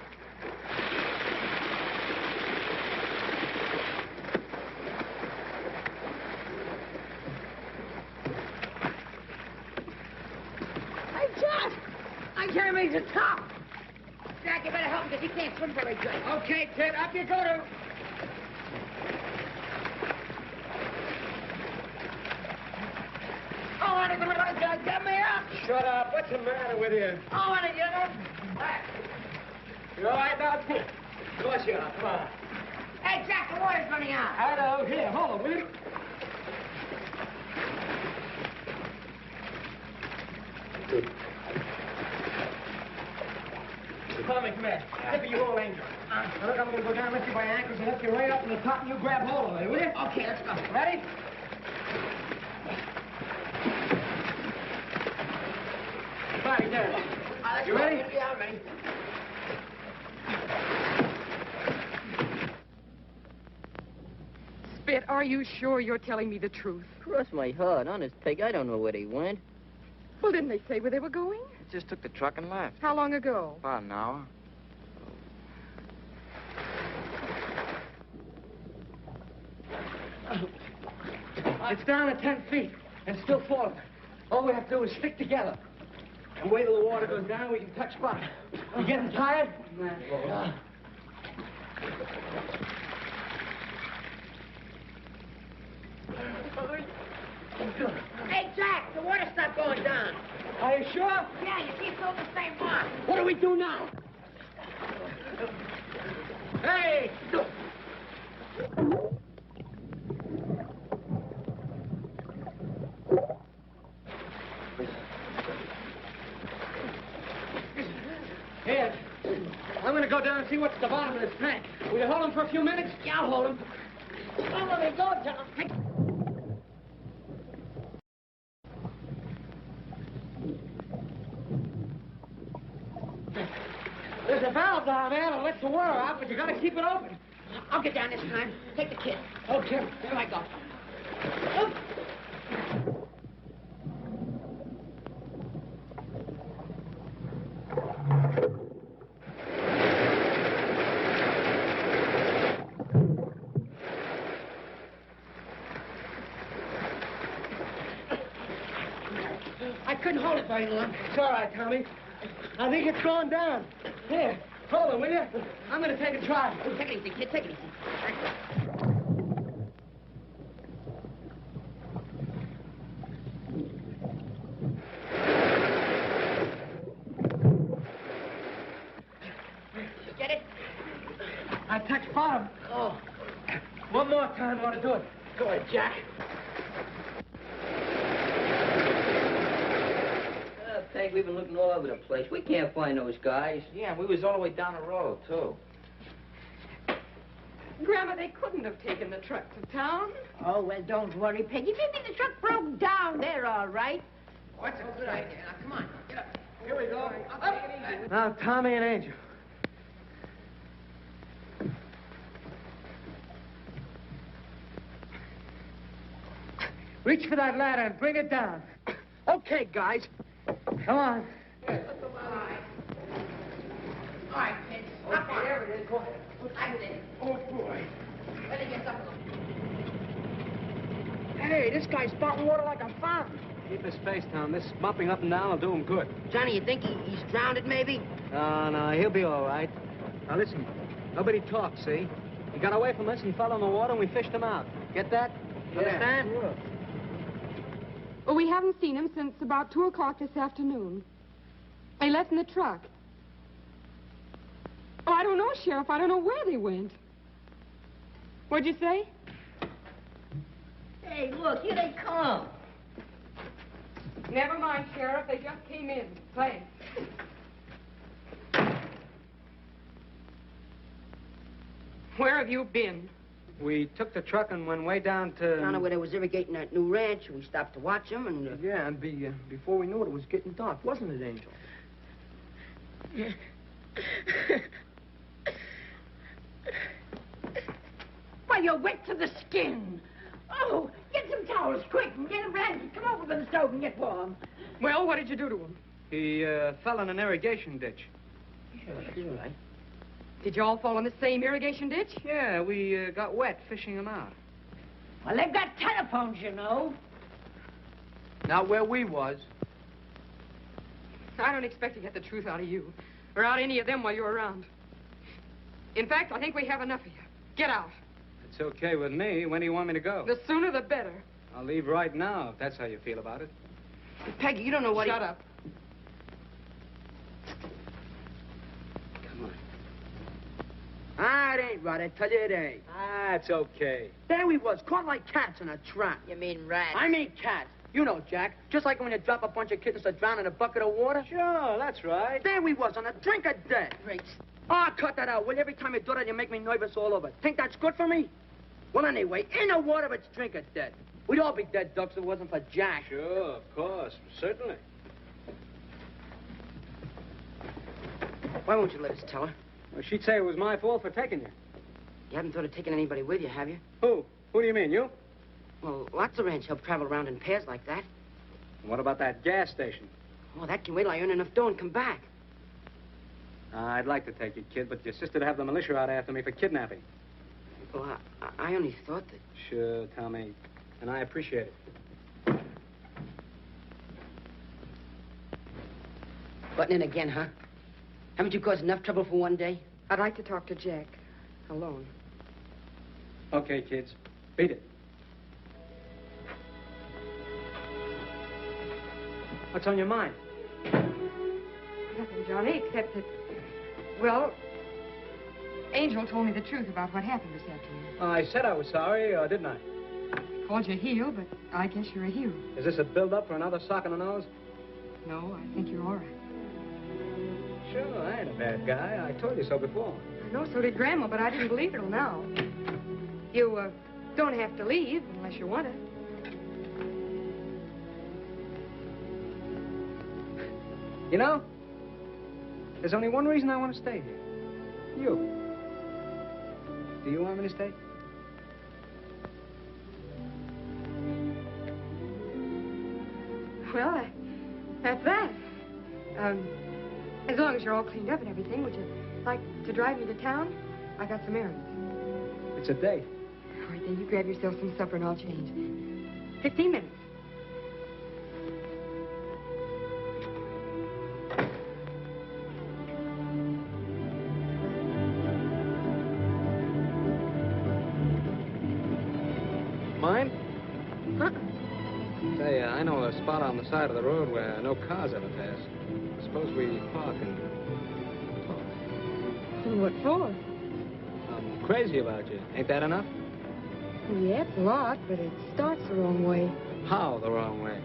Hey, Jack! I can't reach the top. Jack, you better help him because he can't swim very good. Okay, Ted, up you go to. Oh, I don't want to get me up. Shut up. What's the matter with you? Oh, I want to get up. You all right now, Ted? Of course you are. Come on. Hey, Jack, the water's running out. Hello. Here, hold on, will you? Tommy, come here. Tip of your whole angel. Now, look, I'm going to go down, lift you by your ankles, and lift you right up to the top, and you grab hold of it, will you? Okay, let's go. Ready? Body down. You ready? Yeah, I'm ready. Spit, are you sure you're telling me the truth? Cross my heart. Honest, Peg, I don't know where they went. Well, didn't they say where they were going? Just took the truck and left. How long ago? About an hour. It's down at 10 feet and still falling. All we have to do is stick together. And wait till the water goes down, we can touch bottom. You getting tired? Hey, Jack, the water stopped going down. Are you sure? Yeah, you see, it's all the same mark. What do we do now? Hey! Here, I'm going to go down and see what's at the bottom of this tank. Will you hold him for a few minutes? Yeah, I'll hold him. Don't let me go, John. There's a valve down there that lets the water out, but you got to keep it open. I'll get down this time. Take the kid. Okay. Here I go. I couldn't hold it very long. It's all right, Tommy. I think it's going down. Here, hold it, will you? I'm going to take a try. Take it easy, kid. Take it easy. Get it? I touched bottom. Oh. One more time, I want to do it. Go ahead, Jack. Peg, we've been looking all over the place. We can't find those guys. Yeah, we was all the way down the road, too. Grandma, they couldn't have taken the truck to town. Oh, well, don't worry, Peggy. Maybe the truck broke down. They're all right. What's a good idea? Now, come on. Get up. Here we go. Up. Now, Tommy and Angel. Reach for that ladder and bring it down. Okay, guys. Come on. All right, kids. Up on. There it is. Go ahead. That's it. Oh, boy. Let it get up a little. Hey, this guy's spouting water like a fountain. Keep his face down. This mopping up and down will do him good. Johnny, you think he's drowned, maybe? No, he'll be all right. Now, listen. Nobody talks, see? He got away from us and fell in the water, and we fished him out. Get that? Understand? Sure. Well, we haven't seen him since about 2 o'clock this afternoon. They left in the truck. Oh, I don't know, Sheriff. I don't know where they went. What'd you say? Hey, look, here they come. Never mind, Sheriff. They just came in. Thanks. Where have you been? We took the truck and went way down to... Down where they was irrigating that new ranch. We stopped to watch them, and... Yeah, and before we knew it, it was getting dark, wasn't it, Angel? Why, you're wet to the skin. Oh, get some towels, quick, and get a blanket. Come over to the stove and get warm. Well, what did you do to him? He fell in an irrigation ditch. Sure, that's right. Did you all fall in the same irrigation ditch? Yeah, we got wet fishing him out. Well, they've got telephones, you know. Not where we was. I don't expect to get the truth out of you, or out of any of them while you're around. In fact, I think we have enough of you. Get out. It's okay with me. When do you want me to go? The sooner the better. I'll leave right now, if that's how you feel about it. Peggy, you don't know what Shut up. Come on. Ah, it ain't right. I tell you it ain't. Ah, it's okay. There we was, caught like cats in a trap. You mean rats? I mean cats. You know, Jack. Just like when you drop a bunch of kittens to drown in a bucket of water. Sure, that's right. There we was, on the drink of death. Great. Oh, cut that out, will you? Every time you do that, you make me nervous all over. Think that's good for me? Well, anyway, in the water, it's drink of death. We'd all be dead ducks if it wasn't for Jack. Sure, of course. Certainly. Why won't you let us tell her? Well, she'd say it was my fault for taking you. You haven't thought of taking anybody with you, have you? Who? Who do you mean, you? Well, lots of ranch help travel around in pairs like that. What about that gas station? Oh, that can wait till I earn enough dough and come back. I'd like to take you, kid, but your sister'd have the militia out after me for kidnapping. Well, I only thought that... Sure, Tommy. And I appreciate it. Butting in again, huh? Haven't you caused enough trouble for one day? I'd like to talk to Jack. Alone. Okay, kids. Beat it. What's on your mind? Nothing, Johnny, except that... Well, Angel told me the truth about what happened this afternoon. I said I was sorry, didn't I? Called you a heel, but I guess you're a hero. Is this a build-up for another sock in the nose? No, I think you're all right. Sure, I ain't a bad guy. I told you so before. I know, so did Grandma, but I didn't believe it till now. You, don't have to leave unless you want to. You know, there's only one reason I want to stay here. You. Do you want me to stay? Well, that's that. As long as you're all cleaned up and everything, would you like to drive me to town? I got some errands. It's a date. All right, then you grab yourself some supper and I'll change. 15 minutes. Mine? Huh? Say, I know a spot on the side of the road where no cars ever pass. Suppose we park and talk. What for? I'm crazy about you. Ain't that enough? Yeah, it's a lot, but it starts the wrong way. How the wrong way?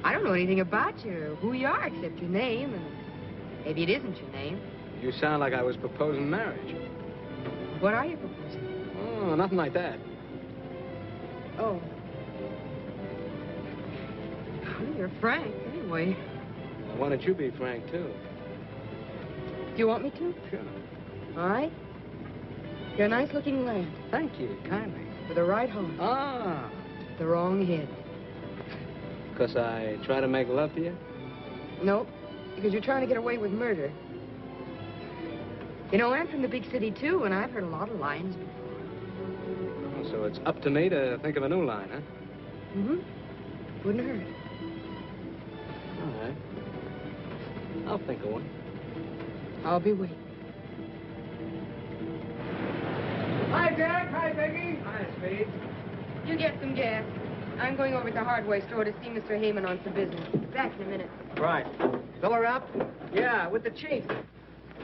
I don't know anything about you, who you are, except your name, and maybe it isn't your name. You sound like I was proposing marriage. What are you proposing? Oh, nothing like that. Oh. Well, you're frank, anyway. Well, why don't you be frank, too? Do you want me to? Sure. All right. You're a nice-looking lad. Thank you, kindly. With a right heart. Ah. The wrong head. Because I try to make love to you? Nope. Because you're trying to get away with murder. You know, I'm from the big city, too, and I've heard a lot of lines before. Oh, so it's up to me to think of a new line, huh? Mm-hmm. Wouldn't hurt. All right. I'll think of one. I'll be waiting. Hi, Jack. Hi, Peggy. Hi, Speed. You get some gas. I'm going over to the hardware store to see Mr. Heyman on some business. Back in a minute. Right. Fill her up? Yeah, with the chief.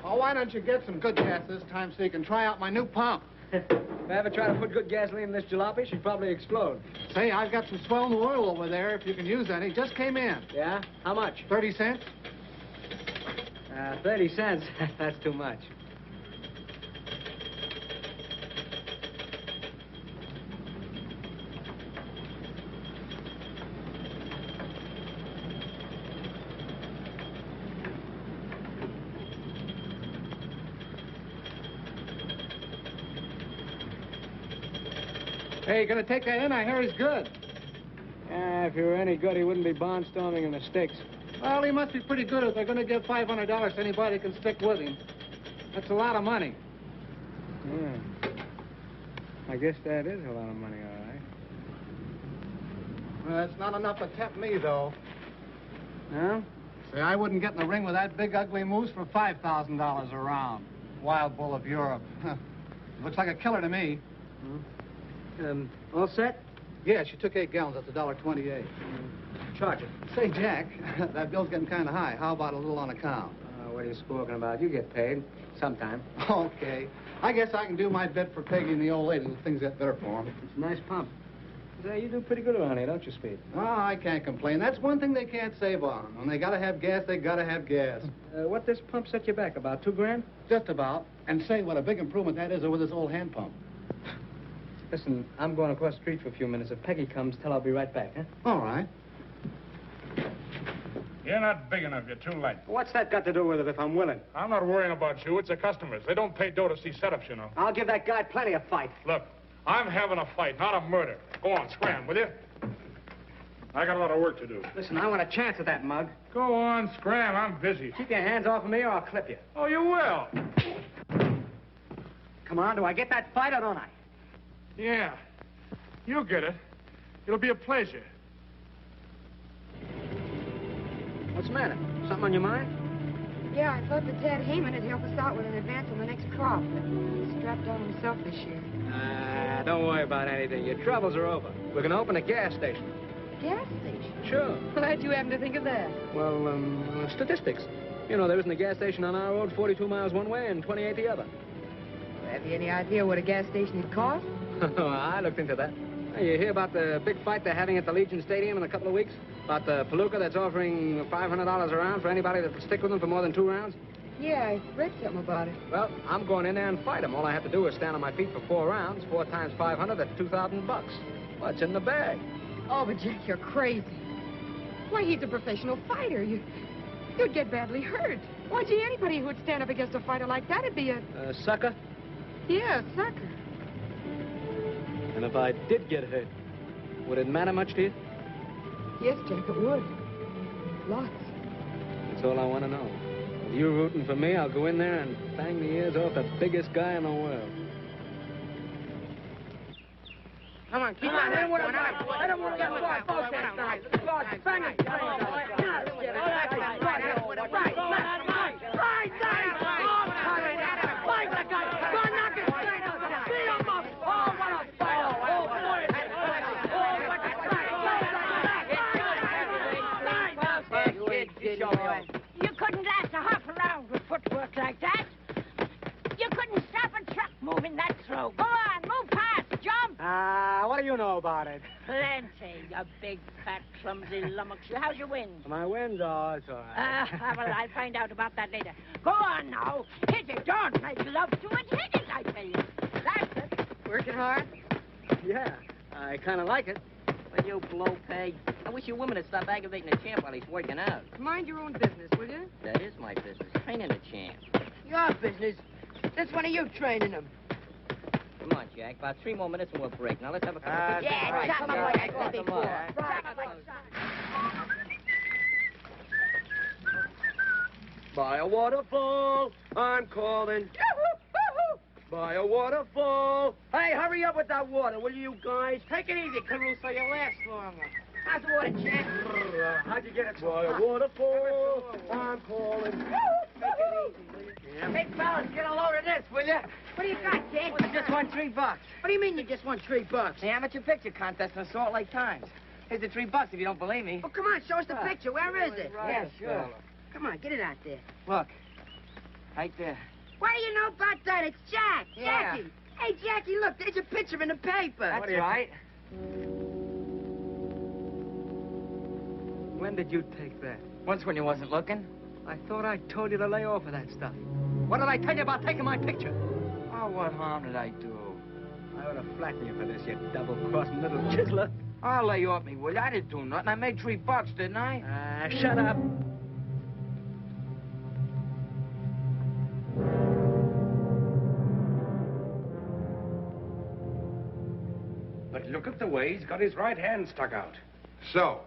Oh, why don't you get some good gas this time so you can try out my new pump? If I ever try to put good gasoline in this jalopy, she'd probably explode. Say, I've got some swell new oil over there if you can use any. Just came in. Yeah? How much? 30 cents. 30 cents. That's too much. Hey, you gonna take that in? I hear he's good. Yeah, if he were any good, he wouldn't be barnstorming in the sticks. Well, he must be pretty good if they're gonna give $500 to anybody who can stick with him. That's a lot of money. Yeah. I guess that is a lot of money, all right. Well, that's not enough to tempt me, though. No? See, I wouldn't get in the ring with that big, ugly moose for $5,000 a round. Wild bull of Europe. Looks like a killer to me. All set? Yeah, she took 8 gallons. That's $1.28. Charge it. Say, Jack, that bill's getting kind of high. How about a little on account? What are you spoken about? You get paid sometime. Okay. I guess I can do my bit for Peggy and the old lady if things get better for them. It's a nice pump. Say, you do pretty good around here, don't you, Speed? Well, I can't complain. That's one thing they can't save on. When they gotta have gas, they gotta have gas. What this pump set you back? About $2,000? Just about. And say, what a big improvement that is over this old hand pump. Listen, I'm going across the street for a few minutes. If Peggy comes, tell her I'll be right back, huh? All right. You're not big enough. You're too late. What's that got to do with it if I'm willing? I'm not worrying about you. It's the customers. They don't pay dough to see setups, you know. I'll give that guy plenty of fight. Look, I'm having a fight, not a murder. Go on, scram, will you? I got a lot of work to do. Listen, I want a chance at that mug. Go on, scram. I'm busy. Keep your hands off of me or I'll clip you. Oh, you will? Come on, do I get that fight or don't I? Yeah. You'll get it. It'll be a pleasure. What's the matter? Something on your mind? Yeah, I thought that Ted Heyman would help us out with an advance on the next crop, but he's strapped on himself this year. Don't worry about anything. Your troubles are over. We're going to open a gas station. Gas station? Sure. Glad you happen to think of that. Well, statistics. You know, there isn't a gas station on our road 42 miles one way and 28 the other. Well, have you any idea what a gas station would cost? I looked into that. Hey, you hear about the big fight they're having at the Legion Stadium in a couple of weeks? About the palooka that's offering $500 a round for anybody that will stick with them for more than 2 rounds? Yeah, I read something about it. Well, I'm going in there and fight them. All I have to do is stand on my feet for 4 rounds. 4 times 500, that's $2,000. What's in the bag? Oh, but Jack, you're crazy. Why, he's a professional fighter. You'd get badly hurt. Why, gee, anybody who'd stand up against a fighter like that would be a... Sucker? Yeah, a sucker. And if I did get hurt, would it matter much to you? Yes, Jack, it would. Lots. That's all I want to know. If you're rooting for me, I'll go in there and bang the ears off the biggest guy in the world. Come on, keep on. I don't want to get involved. Both hands now. Bang it. You couldn't last a half a round with footwork like that. You couldn't stop a truck moving that slow. Go on, move fast, jump. What do you know about it? Plenty, you big, fat, clumsy lummox. How's your wind? My wind's all right. Well, I'll find out about that later. Go on now. Hit it. Don't make love to it. Hit it, I tell you. That's it. Working hard? Yeah, I kind of like it. Well, you blow peg. I wish you women would stop aggravating the champ while he's working out. Mind your own business, will you? That is my business, training the champ. Your business. That's one of you training him. Come on, Jack. About 3 more minutes and we'll break. Now let's have a couple of... Yeah, chop him away like that before. By a waterfall, I'm calling. By a waterfall. Hey, hurry up with that water, will you guys? Take it easy, Caruso. You'll last longer. How's the water, champ? How'd you get it? By a waterfall, I'm calling. Take it easy, will you? Yeah. Hey, fellas, get a load of this, will you? What do you got, kid? I just won $3. What do you mean you just won $3? The amateur picture contest in the Salt Lake Times. Here's the $3 if you don't believe me. Oh, come on, show us the picture. Where is it? Yeah, sure. Come on, get it out there. Look. Right there. What do you know about that? It's Jack. Yeah. Jackie. Hey, Jackie, look, there's a picture in the paper. That's right. When did you take that? Once when you wasn't looking. I thought I told you to lay off of that stuff. What did I tell you about taking my picture? Oh, what harm did I do? I ought to flatten you for this, you double-crossing little chiseler. I'll lay off me, will you? I didn't do nothing. I made $3, didn't I? Shut up. But look at the way he's got his right hand stuck out. So,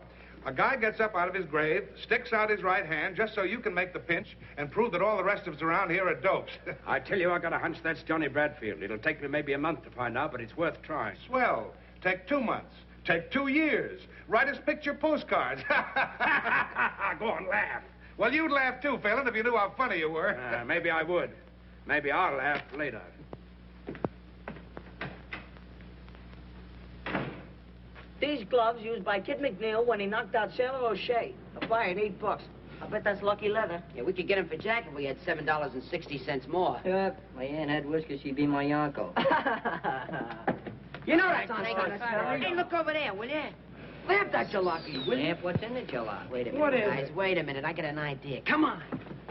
a guy gets up out of his grave, sticks out his right hand just so you can make the pinch and prove that all the rest of us around here are dopes. I tell you, I got a hunch that's Johnny Bradfield. It'll take me maybe a month to find out, but it's worth trying. Swell. Take 2 months. Take 2 years. Write us picture postcards. Go on, laugh. Well, you'd laugh too, Phelan, if you knew how funny you were. Maybe I would. Maybe I'll laugh later. These gloves used by Kid McNeil when he knocked out Sailor O'Shea. A fine, $8. I bet that's lucky leather. Yeah, we could get him for Jack if we had $7.60 more. Yep. My aunt had whiskers, she'd be my uncle. You know that's on purpose. Hey, look over there, will you? Lamp that jalopy, will you? Lamp, what's in the jalopy? Wait a minute, What is guys. it? Wait a minute. I got an idea. Come on.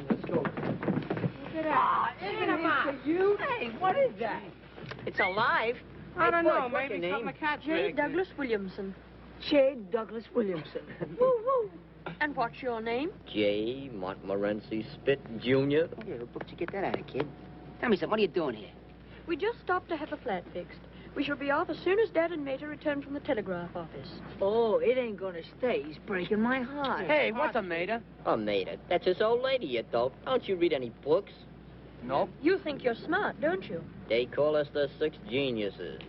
Let's go. Look at that. Look at you. Hey, what is that? It's alive. I don't know. What's your Maybe name? something a cat J. makes. Douglas Williamson. J. Douglas Williamson. Woo, woo. And what's your name? J. Montmorency Spit Jr. Yeah, what book did you get that out of, kid? Tell me something. What are you doing here? We just stopped to have a flat fixed. We shall be off as soon as Dad and Mater return from the telegraph office. Oh, it ain't gonna stay. He's breaking my heart. Hey, what's a mater? Oh, Mater, that's his old lady, you dope. Don't you read any books? Nope. You think you're smart, don't you? They call us the 6 geniuses.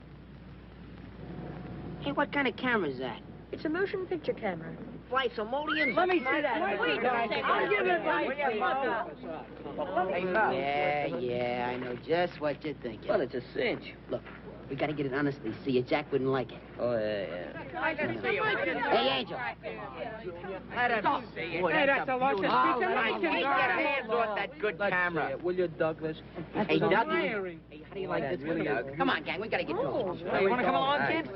Hey, what kind of camera is that? It's a motion picture camera. Fly simoleons? Let me see that. Wait a second. I'll give it Yeah, I know just what you're thinking. Well, it's a cinch. Look, we gotta get it honestly. See ya. Jack wouldn't like it. Oh, yeah. Hey, Angel. Let him see it. Hey, that's a lot to speak to Mike. Get your hands off that good camera. Will you, Douglas? Hey, Doug. Admiring. Hey, how do you like this one, Doug? Come on, gang. We gotta get going. Hey, you want to come along, kid?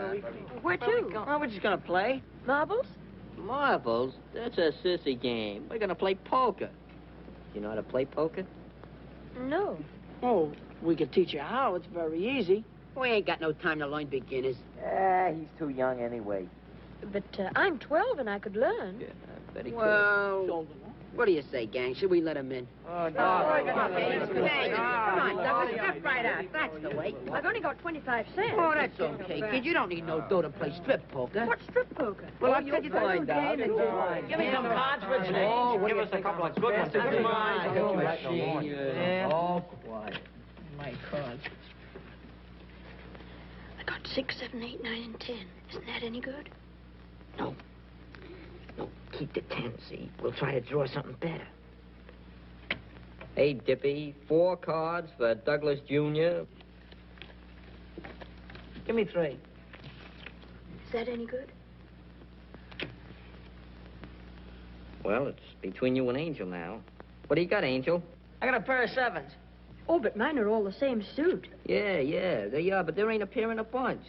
Where to? Oh, we're just gonna play. Marbles? Marbles? That's a sissy game. We're gonna play poker. You know how to play poker? No. Oh, we could teach you how. It's very easy. We ain't got no time to learn beginners. He's too young anyway. But I'm 12 and I could learn. Yeah, very cool. Well, what do you say, gang? Should we let him in? Oh, Come on, Douglas. Step right out. That's the way. I've only got 25 cents. Oh, that's okay, kid. You don't need no dough to play strip poker. What's strip poker? Well, I'll tell you the whole game and Give me some cards for change. Oh, give us a couple of good ones. Come on. Yeah. All quiet. My cards. I got 6, 7, 8, 9, and 10. Isn't that any good? No. No, keep the 10, see? We'll try to draw something better. Hey, Dippy, 4 cards for Douglas Jr. Give me 3. Is that any good? Well, it's between you and Angel now. What do you got, Angel? I got a pair of 7s. Oh, but mine are all the same suit. Yeah, they are, but there ain't a pair in a bunch.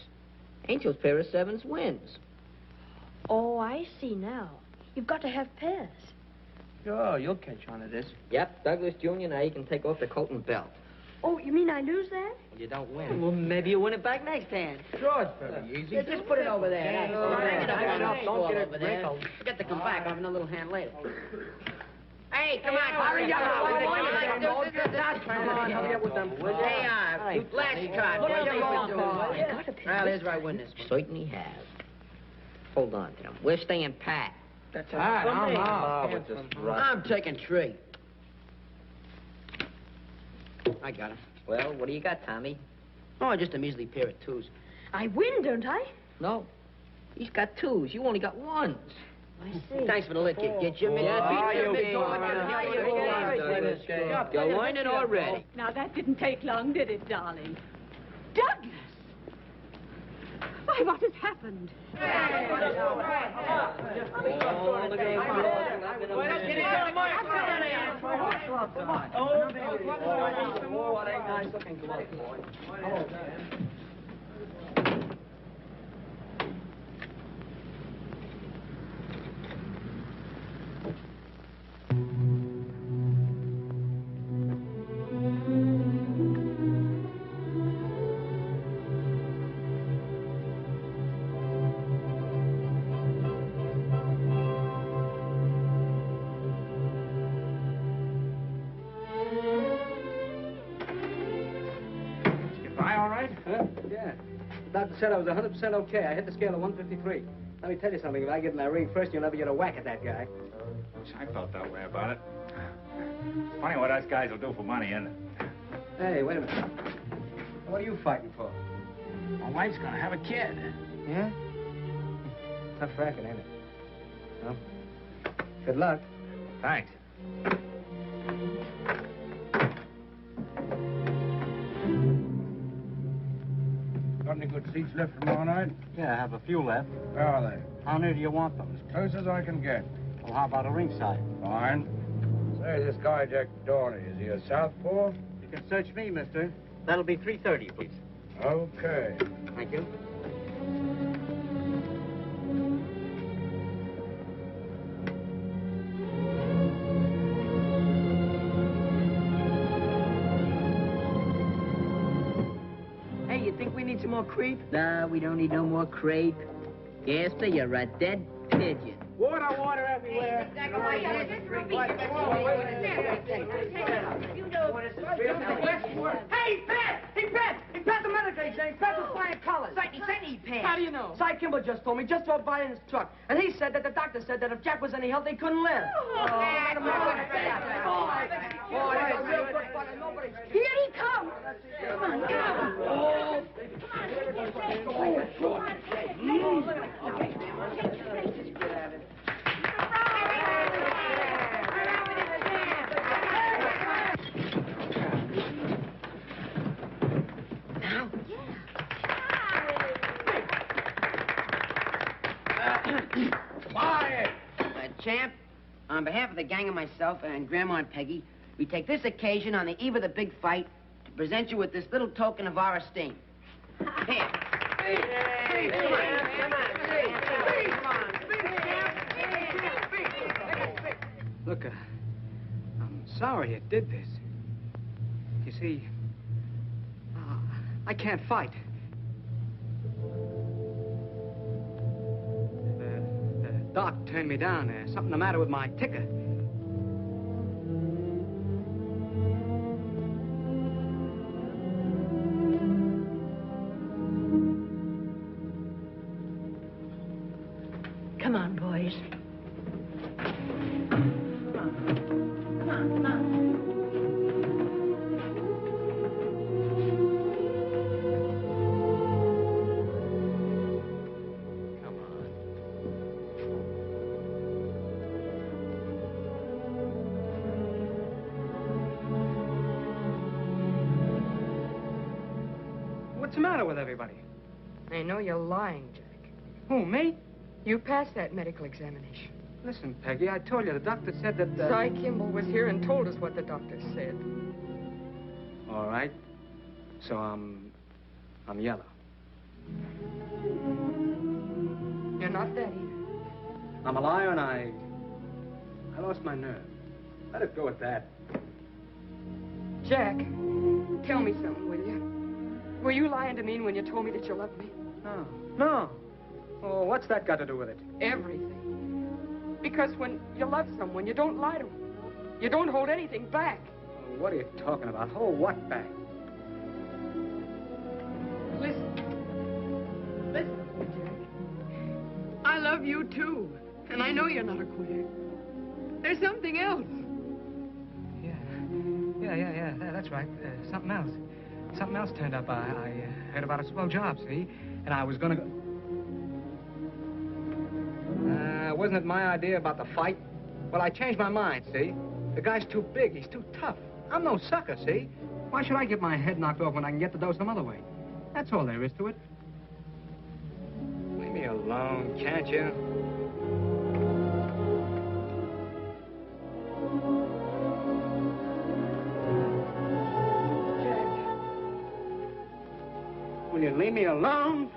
Angel's pair of 7s wins. Oh, I see now. You've got to have pairs. Sure, you'll catch on to this. Yep, Douglas Jr. Now you can take off the coat and belt. Oh, you mean I lose that? You don't win. Well, maybe you win it back next hand. Sure, it's very easy. Yeah, just put it over there. Don't get it over there. wrinkled. Forget to come back. I'll have another little hand later. Hey, come on. Hurry up. Come on, hurry up with them. Hey, last card. What are you doing? Well, here's where I win this one. Certainly have. Hold on, Tim. We're staying pat. That's All right, I'm out. I'm taking 3. I got him. Well, what do you got, Tommy? Oh, just a measly pair of 2s. I win, don't I? No. He's got 2s. You only got 1s. I see. Thanks for the lick, kid. Get your You're learning already. Now, that didn't take long, did it, darling? Douglas! Why, what has happened? Doctor said I was 100% okay. I hit the scale of 153. Let me tell you something. If I get in that ring first, you'll never get a whack at that guy. I felt that way about it. Funny what us guys will do for money, isn't it? Hey, wait a minute. What are you fighting for? My wife's gonna have a kid. Yeah? Tough racket, ain't it? Well, good luck. Thanks. Got any good seats left for tomorrow night? Yeah, I have a few left. Where are they? How near do you want them? As close as I can get. Well, how about a ringside? Fine. Say, this guy, Jack Dorney, is he a southpaw? You can search me, mister. That'll be 330, please. Okay. Thank you. Hey, you think we need some more creep? Nah, we don't need no more crepe. Yes, sir, you're a dead pigeon. Water everywhere. Hey, Pat! Hey, Pat! Hey, Pat, the medical exam. Pat was flying colors. Certainly, Pat. How do you know? Cy Kimball just told me, just drove by in his truck. And he said that the doctor said that if Jack was any help, he couldn't live. Here he comes. Come on, Quiet! Champ, on behalf of the gang and myself and Grandma and Peggy, we take this occasion on the eve of the big fight to present you with this little token of our esteem. Here. Look, I'm sorry it did this. You see, I can't fight. The doc turned me down. There's something the matter with my ticker. Come on, boys. What's the matter with everybody? I know you're lying, Jack. Who, me? You passed that medical examination. Listen, Peggy, I told you the doctor said that... Cy Kimball was here and told us what the doctor said. All right. So I'm yellow. You're not that either. I'm a liar and I lost my nerve. Let it go at that. Jack, tell me something, will you? Were you lying to me when you told me that you loved me? No. No. Oh, what's that got to do with it? Everything. Because when you love someone, you don't lie to them. You don't hold anything back. Oh, what are you talking about? Hold what back? Listen, Jack. I love you, too. And I know you're not a quitter. There's something else. Yeah, that's right. Something else. Something else turned up. I heard about a swell job, see? And I was gonna go... wasn't it my idea about the fight? Well, I changed my mind, see? The guy's too big. He's too tough. I'm no sucker, see? Why should I get my head knocked off when I can get the dough some other way? That's all there is to it. Leave me alone, can't you? Will you leave me alone?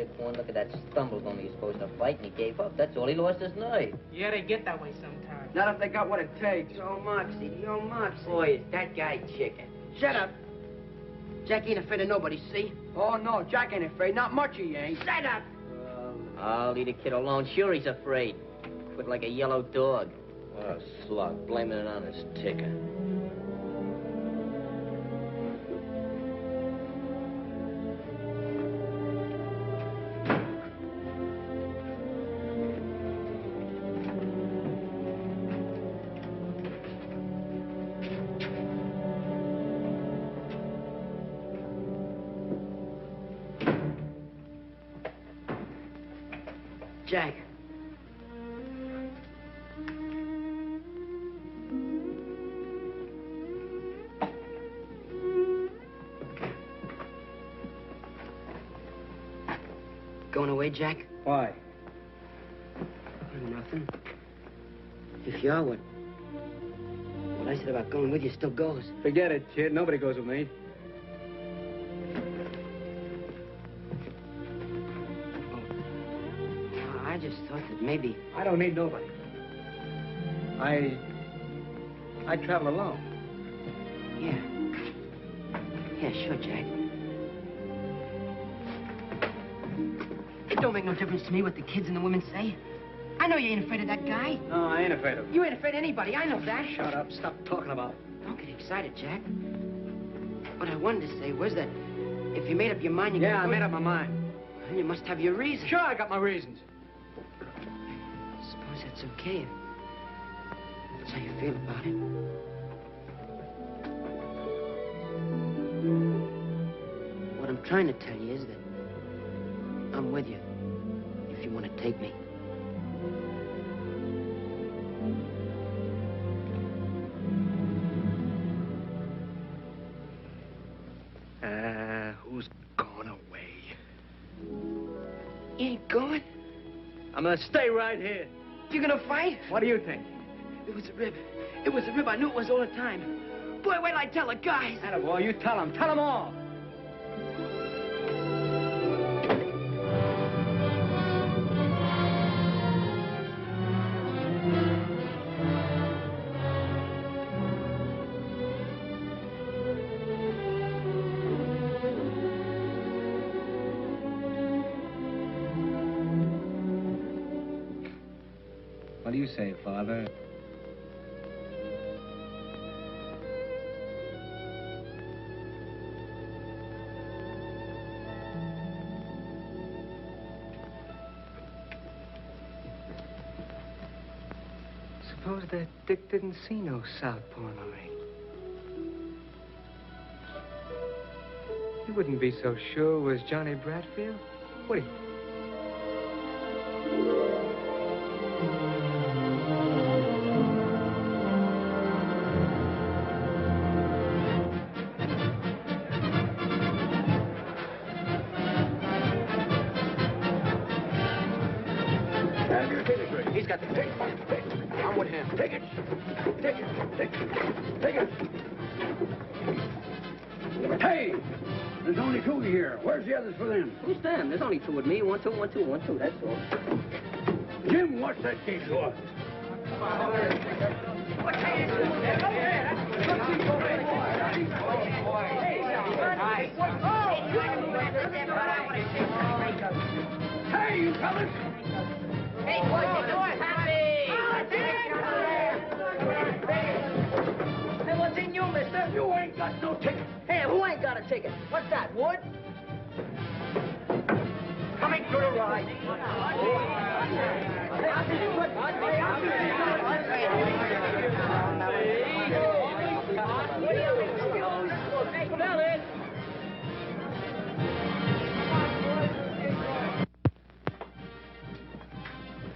big one. Look at that stumble when he was supposed to fight, and he gave up. That's all. He lost his nerve. Yeah, they get that way sometimes. Not if they got what it takes. Yo, Moxie, yo, Moxie. Boy, is that guy chicken. Shut up. Jack ain't afraid of nobody, see? Oh, no, Jack ain't afraid. Not much he ain't. Shut up. I'll leave the kid alone. Sure, he's afraid. Quit like a yellow dog. What a slug, blaming it on his ticker. Jack. Going away, Jack? Why? Nothing. If you are, what I said about going with you still goes. Forget it, kid. Nobody goes with me. I just thought that maybe... I don't need nobody. I travel alone. Yeah. Yeah, sure, Jack. It don't make no difference to me what the kids and the women say. I know you ain't afraid of that guy. No, I ain't afraid of him. You ain't afraid of anybody. I know that. Shut up. Stop talking about it. Don't get excited, Jack. What I wanted to say was that if you made up your mind, you Yeah, I made up my mind. Then you must have your reasons. Sure, I got my reasons. Suppose that's okay if that's how you feel about it. What I'm trying to tell you is that I'm with you if you want to take me. Who's gone away? You ain't going? I'm gonna stay right here. You gonna fight? What do you think? It was a rib. It was a rib. I knew it was all the time. Boy, wait till I tell the guys. Attaboy, you tell them. Tell them all. What do you say, Father? Suppose that Dick didn't see no southpaw in the ring. You wouldn't be so sure it was Johnny Bradfield, would he? He's got the pick. I'm with him. Take it. Take it. Take it. Take it. Hey! There's only two here. Where's the others for them? Who's them? There's only two with me. 1, 2, 1, 2, 1, 2. That's all. Jim, what's that case for? Hey, you fellas! Hey, boys, you doing? Happy! Hey, what's in you, mister? You ain't got no ticket. Hey, who ain't got a ticket? What's that, Wood? Coming through the ride.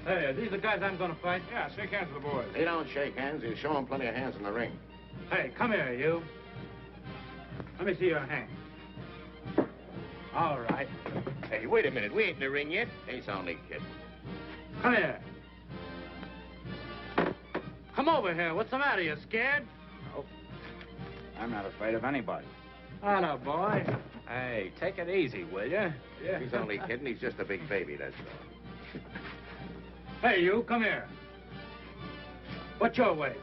Hey, are these the guys I'm gonna fight? Yeah, shake hands with the boys. They don't shake hands. You show them plenty of hands in the ring. Hey, come here, you. Let me see your hand. All right. Hey, wait a minute. We ain't in the ring yet. He's only kidding. Come here. Come over here. What's the matter? You scared? I'm not afraid of anybody. Atta boy. Hey, take it easy, will you? Yeah. He's only kidding. He's just a big baby, that's all. Hey, you, come here. What's your weight?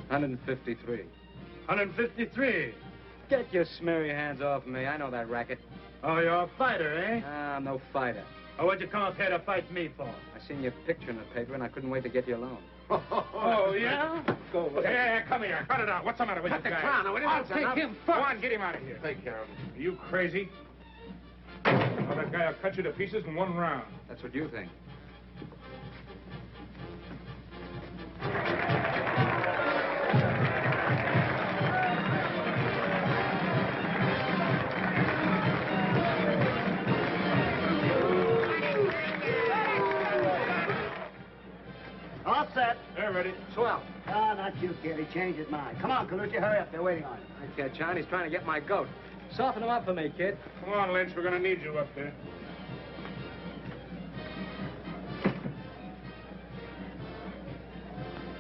153. 153. Get your smeary hands off me. I know that racket. Oh, you're a fighter, eh? I'm no fighter. Oh, what'd you come up here to fight me for? I seen your picture in the paper, and I couldn't wait to get you alone. Oh, yeah? Go away. Hey, come here. Cut it out. What's the matter with Cut you the guys? clown out. I'll take him first. Go on, get him out of here. Take care of him. Are you crazy? Well, that guy will cut you to pieces in one round. That's what you think. All set. They're ready. Swell. Ah, not you, kid. He changed his mind. Come on, Colucci, hurry up. They're waiting on you. Okay, John, he's trying to get my goat. Soften him up for me, kid. Come on, Lynch. We're going to need you up there.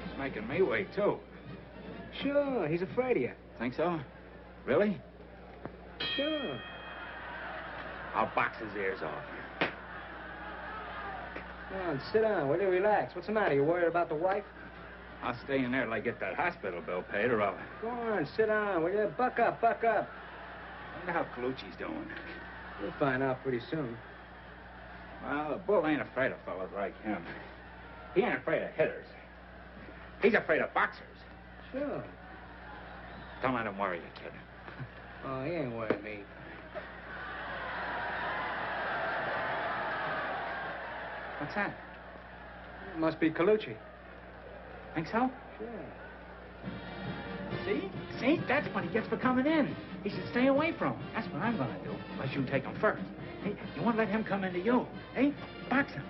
He's making me wait, too. Sure, he's afraid of you. Think so? Really? Sure. I'll box his ears off. Come on, sit down. Will you relax? What's the matter? You worried about the wife? I'll stay in there till I get that hospital bill paid, or I'll... Go on, sit down, will you? Buck up, buck up. I wonder how Colucci's doing. You'll find out pretty soon. Well, the bull ain't afraid of fellas like him. He ain't afraid of hitters. He's afraid of boxers. Sure. Don't let him worry you, kid. Oh, he ain't worried me. What's that? It must be Colucci. Think so? Sure. See? That's what he gets for coming in. He should stay away from him. That's what I'm gonna do. Unless you take him first. Hey, you won't let him come into you. Hey, box him.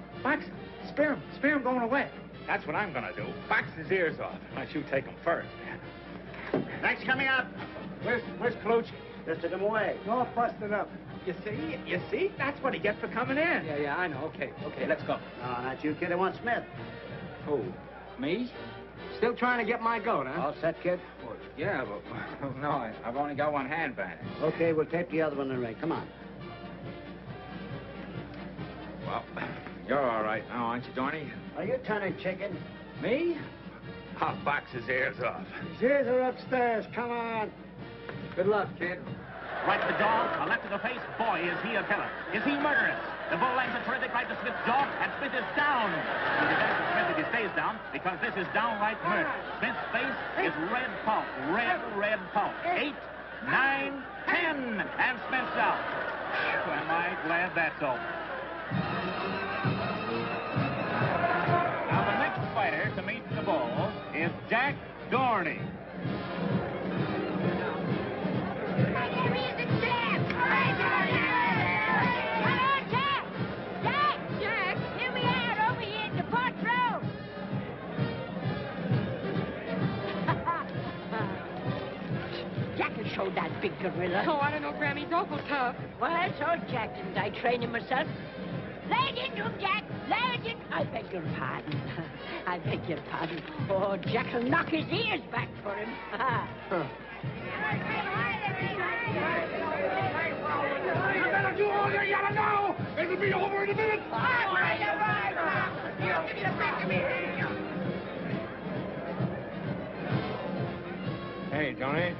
Spear him going away. That's what I'm gonna do. Box his ears off. Unless you take him first. Next coming up. Where's Colucci? Just took him away. All busted up. You see? That's what he gets for coming in. Yeah, I know. Okay, let's go. No, not you, kid. I want Smith. Who? Me? Still trying to get my goat, huh? All set, kid? Yeah, but... No, I've only got one hand bandage. Okay, we'll tape the other one in the ring. Come on. Well, you're all right now, aren't you, Dorney? Are you turning chicken? Me? I'll box his ears off. His ears are upstairs. Come on. Good luck, kid. Right to the jaw, a left to the face. Boy, is he a killer. Is he murderous? The bull lands a terrific right to Smith's jaw, and Smith is down. It is better for Smith if he stays down, because this is downright murder. Smith's face is red pulp. Red pulp. 8, 9, 10. And Smith's out. Am I glad that's over. Now, the next fighter to meet the bull is Jack Dorney. Showed that big gorilla. Oh, I don't know, Grammy. He's awful tough. Well, so Jack, didn't I train him myself? Lay it into him, Jack. Lay it in. I beg your pardon. I beg your pardon. Oh, Jack will knock his ears back for him. You better do all you gotta know. It'll be over in a minute. Give me the back of me. Hey, Johnny.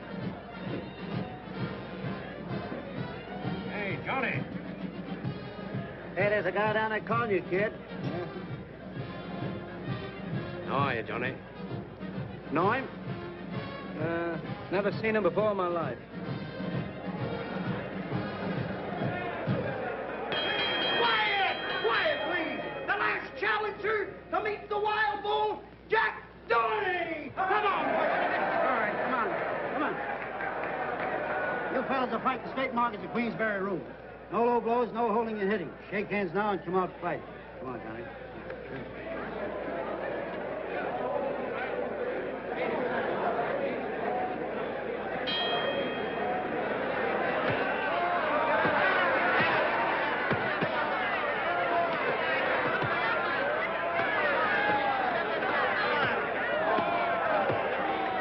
Johnny. Hey, there's a guy down there calling you, kid. How are you, Johnny? Know him? Never seen him before in my life. Quiet, please. The last challenger to meet the wild bull, Jack Dorney. Come on. All right, come on. You fellas are fighting straight markets at Queensberry Room. No low blows, no holding and hitting. Shake hands now and come out fighting. Come on, Johnny.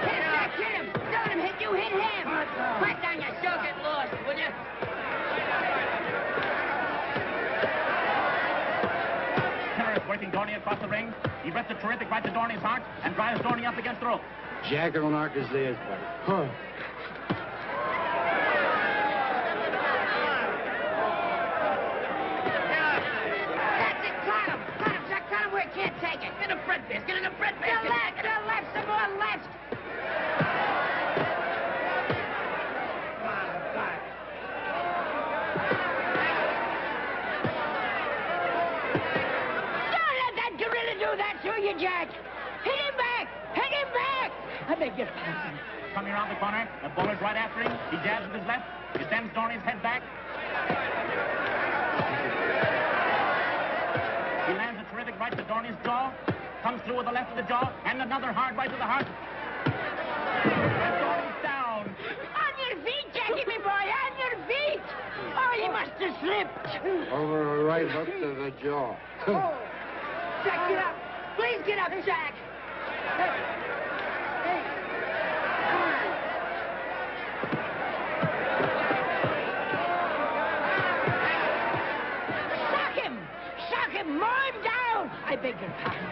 Hit him! Don't hit you, hit him! Quick down, you still get lost, will you? Dorney across the ring. He reps a terrific right to Dorney's heart and drives Dorney up against the rope. Jack will knock his ears back. Huh. That's it, cut him! Cut him, Jack, cut him where he can't take it. Get a bread basket, get in a bread basket. To the left, some more left. Don't let that gorilla do that to you, Jack. Hit him back! Hit him back! I beg your pardon. Coming around the corner, the bowler's right after him. He jabs with his left. He sends Dorney's head back. He lands a terrific right to Dorney's jaw. Comes through with the left of the jaw, and another hard right to the heart. And Dorney's down. On your feet, Jackie, me boy, on your feet! Oh, he must have slipped. Over a right hook to the jaw. Oh. Jack, get up. Please get up, Jack. Shock him! Shock him! Mow him down! I beg your pardon.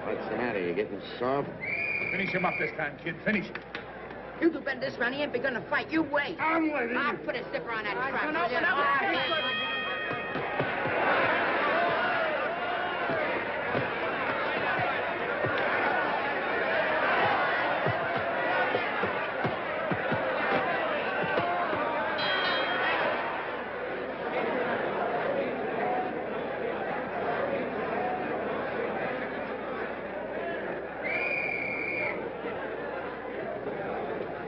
What's the matter? You getting soft? Finish him up this time, kid. Finish him. You do better this round. He ain't begun to fight. You wait. I'm waiting. I'll put a zipper on that trap. gonna will you? open up.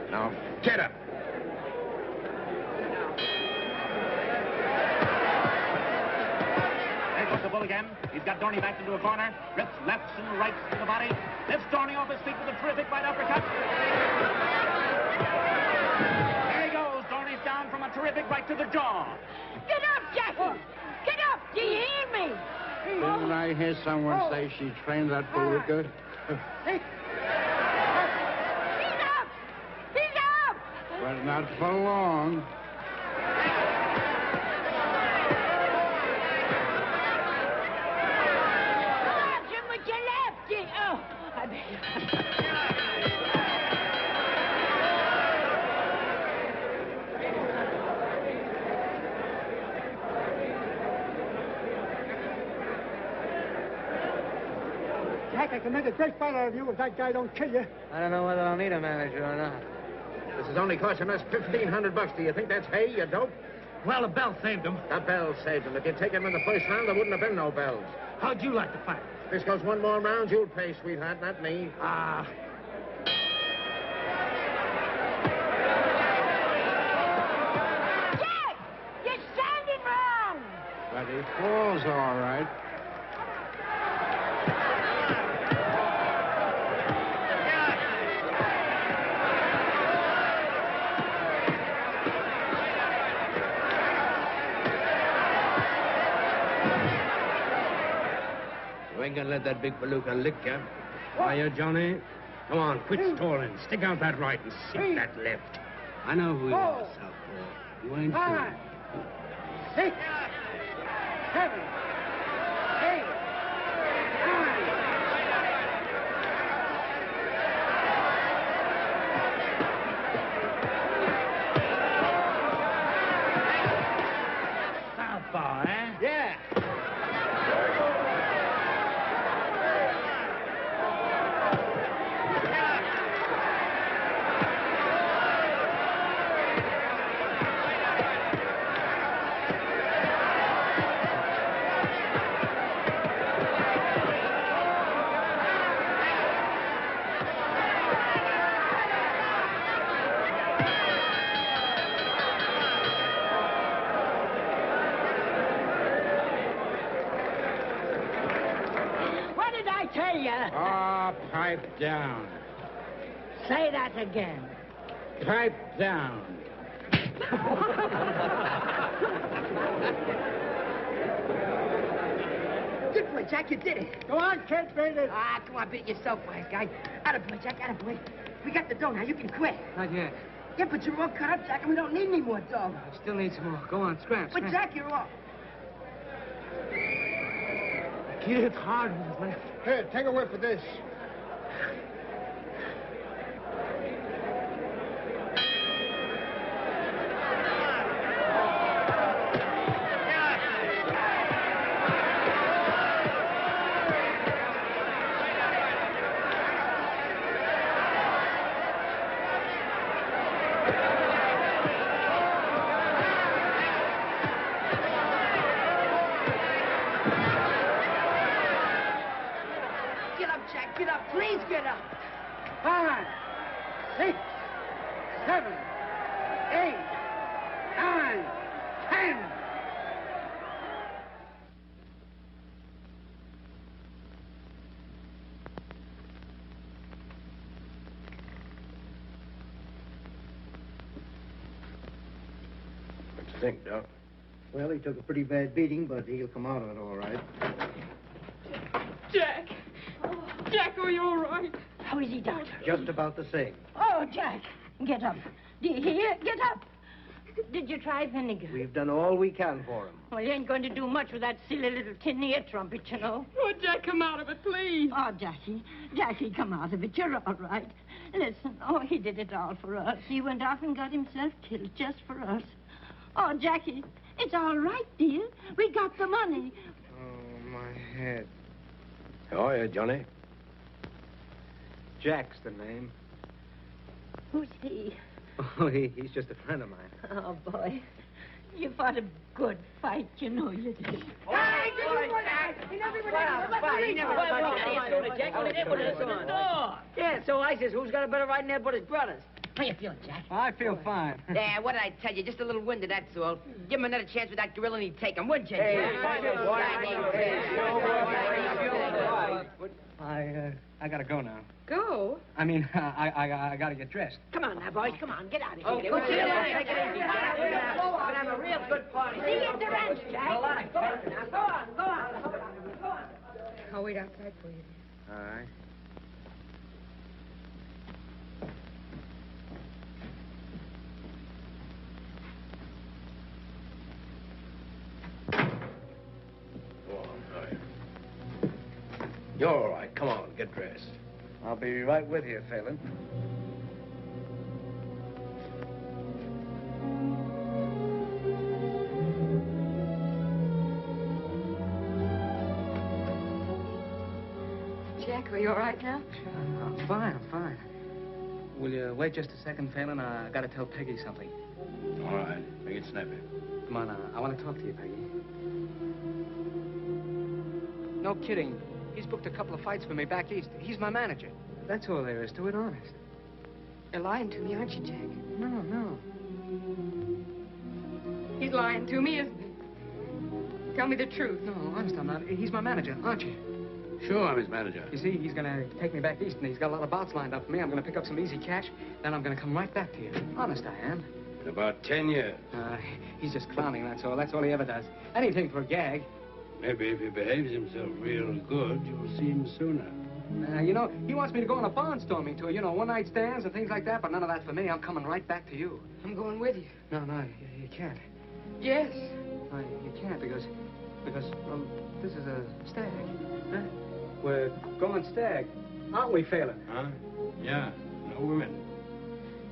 Now, get up. There goes the bull again. He's got Dorney back into a corner. Rips lefts and rights to the body. Lifts Dorney off his feet with a terrific right uppercut. There he goes. Dorney's down from a terrific right to the jaw. Get up, Jackie! Get up! Do you hear me? Didn't I hear someone say she trained that Palooka? He's up! He's up! But not for long. Punch him with your lefty! Oh, I beg your Jack, I can make a great fight out of you if that guy don't kill you. I don't know whether I'll need a manager or not. This is only costing us $1,500. Do you think that's hay, you dope? Well, the bell saved him. The bells saved him. If you'd taken him in the first round, there wouldn't have been no bells. How'd you like to fight? If this goes one more round, you'll pay, sweetheart, not me. Ah. Jack! You're standing wrong! But he falls all right. You ain't gonna let that big Palooka lick you. Are you, Johnny? Come on, quit stalling. Stick out that right and sink that left. I know who you are, Southpaw. You ain't fool. 6, 7, 8, 9. Southpaw, eh? Yeah. What did I tell you? Ah, pipe down. Say that again. Pipe down. Jack, you did it. Go on, kid, beat it. Ah, come on, beat it yourself, wise guy. Attaboy, Jack, attaboy. We got the dough now. You can quit. Not yet. Yeah, but you're all cut up, Jack, and we don't need any more dough. I still need some more. Go on, scram. But, Jack, you're off. Kid hit hard with his left. Here, take a whiff of this. Get up, Jack, get up. Please get up. 5, 6, 7, 8, 9, 10. What you think, Doc? Well, he took a pretty bad beating, but he'll come out of it all right. Jack. Jack, are you all right? How is he, Doctor? Just about the same. Oh, Jack, get up. Do you hear? Get up. Did you try vinegar? We've done all we can for him. Well, you ain't going to do much with that silly little tin ear trumpet, you know. Oh, Jack, come out of it, please. Oh, Jackie, come out of it. You're all right. Listen, he did it all for us. He went off and got himself killed just for us. Oh, Jackie, it's all right, dear. We got the money. Oh, my head. How are you, Johnny? Jack's the name. Who's he? Oh, he's just a friend of mine. Oh, boy. You fought a good fight, you know you did. He never Yeah, so I says, who's got a better right in there but his brothers? How you feeling, Jack? I feel fine. Yeah, what did I tell you? Just a little winded, that's all. Give him another chance with that gorilla and he'd take him, wouldn't you? I gotta go now. Go? I mean, I gotta get dressed. Come on now, boys. Come on. Get out of here. Okay, Go okay, sit down. okay, Take it easy, Jack. We're gonna have a real good party. See you at the ranch, Jack. Go on, go on. I'll wait outside for you. All right. You're all right. Come on, get dressed. I'll be right with you, Phelan. Jack, are you all right now? I'm fine. Will you wait just a second, Phelan? I gotta tell Peggy something. All right. Make it snappy. Come on, I want to talk to you, Peggy. No kidding. He's booked a couple of fights for me back east. He's my manager. That's all there is to it, honest. You're lying to me, aren't you, Jack? No. He's lying to me, isn't he? Tell me the truth. No, honest, I'm not. He's my manager, aren't you? Sure, I'm his manager. You see, he's gonna take me back east, and he's got a lot of bouts lined up for me. I'm gonna pick up some easy cash, then I'm gonna come right back to you. Honest, I am. In about 10 years. He's just clowning, that's all. That's all he ever does. Anything for a gag. Maybe if he behaves himself real good, you'll see him sooner. You know, he wants me to go on a barnstorming tour, you know, one-night stands and things like that, but none of that for me. I'm coming right back to you. I'm going with you. No, you can't. Yes. No, you can't because, well, this is a stag. Huh? We're going stag, aren't we, Phelan? Huh? Yeah, no women.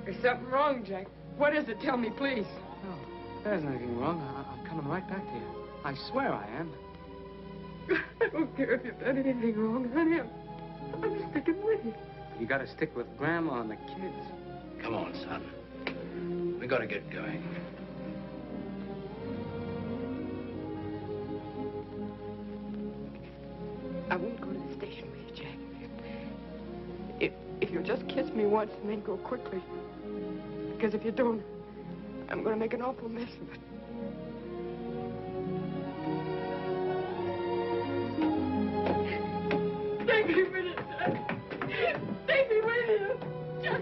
There's something wrong, Jack. What is it? Tell me, please. No, there's nothing wrong. I'm coming right back to you. I swear I am. I don't care if you've done anything wrong, honey. I'm sticking with you. You gotta stick with Grandma and the kids. Come on, son. We gotta get going. I won't go to the station with you, Jack. If you'll just kiss me once and then go quickly. Because if you don't, I'm going to make an awful mess of it. Take me with you, Jack. Take me with you. Jack.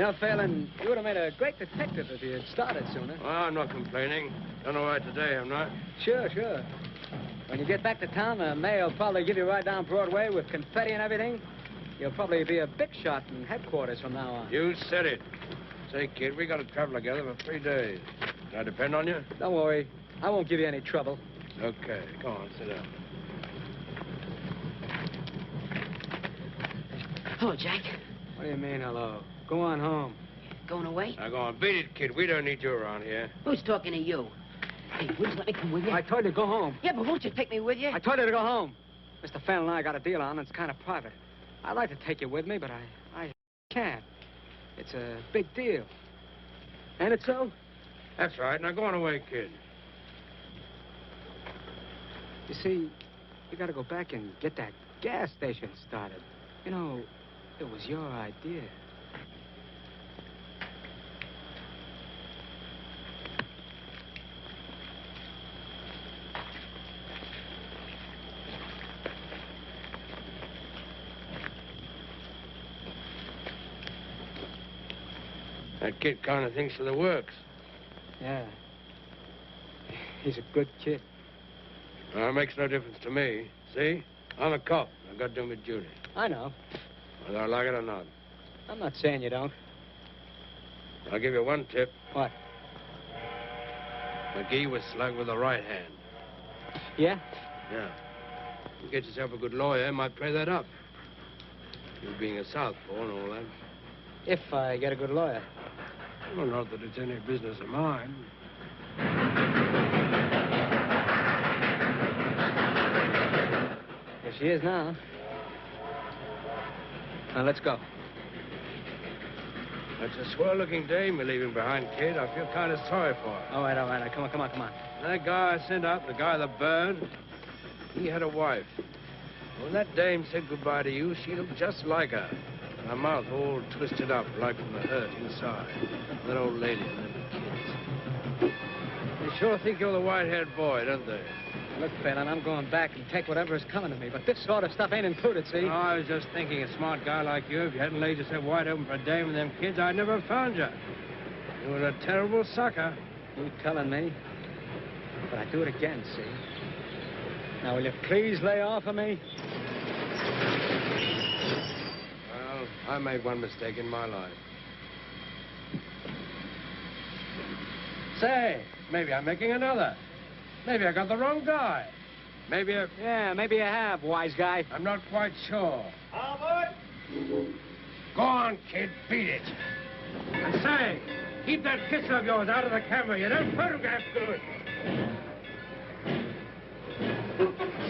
You know, Phelan, you would have made a great detective if you had started sooner. Well, I'm not complaining. Done all right today, I'm not. Sure, sure. When you get back to town, the mayor will probably give you right down Broadway with confetti and everything. You'll probably be a big shot in headquarters from now on. You said it. Say, kid, we got to travel together for 3 days. Can I depend on you? Don't worry. I won't give you any trouble. Okay. Go on, sit down. Hello, Jack. What do you mean, hello? Go on home. Going away? Now, go on. Beat it, kid. We don't need you around here. Who's talking to you? Hey, will you let me come with you? I told you to go home. Yeah, but won't you take me with you? I told you to go home. Mr. Phelan and I got a deal on, and it's kind of private. I'd like to take you with me, but I can't. It's a big deal. Ain't it so? That's right. Now, go on away, kid. You see, you got to go back and get that gas station started. You know, it was your idea. That kid kind of thinks of the works. Yeah. He's a good kid. Well, it makes no difference to me. See? I'm a cop. I've got to do my duty. I know. Whether I like it or not. I'm not saying you don't. I'll give you one tip. What? McGee was slugged with the right hand. Yeah? Yeah. You get yourself a good lawyer, might play that up. You being a southpaw and all that. If I get a good lawyer. Well, not that it's any business of mine. Here she is now. Now, let's go. That's a swell-looking dame you're leaving behind, kid. I feel kind of sorry for her. All right. Come on. That guy I sent up, the guy that burned, he had a wife. When that dame said goodbye to you, she looked just like her. Her mouth all twisted up, like from the hurt inside. That old lady and them kids. They sure think you're the white-haired boy, don't they? Look, Phelan, I'm going back and take whatever is coming to me, but this sort of stuff ain't included, see? No, I was just thinking, a smart guy like you, if you hadn't laid yourself wide open for a dame and them kids, I'd never have found you. You were a terrible sucker. You telling me? But I'd do it again, see? Now, will you please lay off of me? Well, I made one mistake in my life. Say, maybe I'm making another. Maybe I got the wrong guy. Maybe I... Yeah, maybe you have, wise guy. I'm not quite sure. Albert! Go on, kid. Beat it. And say, keep that pistol of yours out of the camera. You don't photograph good.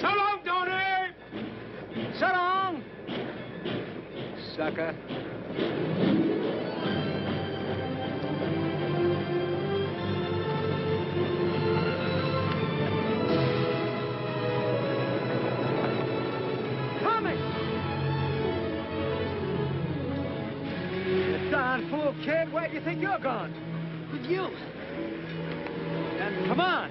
So long, Tony! So long! Sucker. Fool, kid, where do you think you're going? With you. Then come on.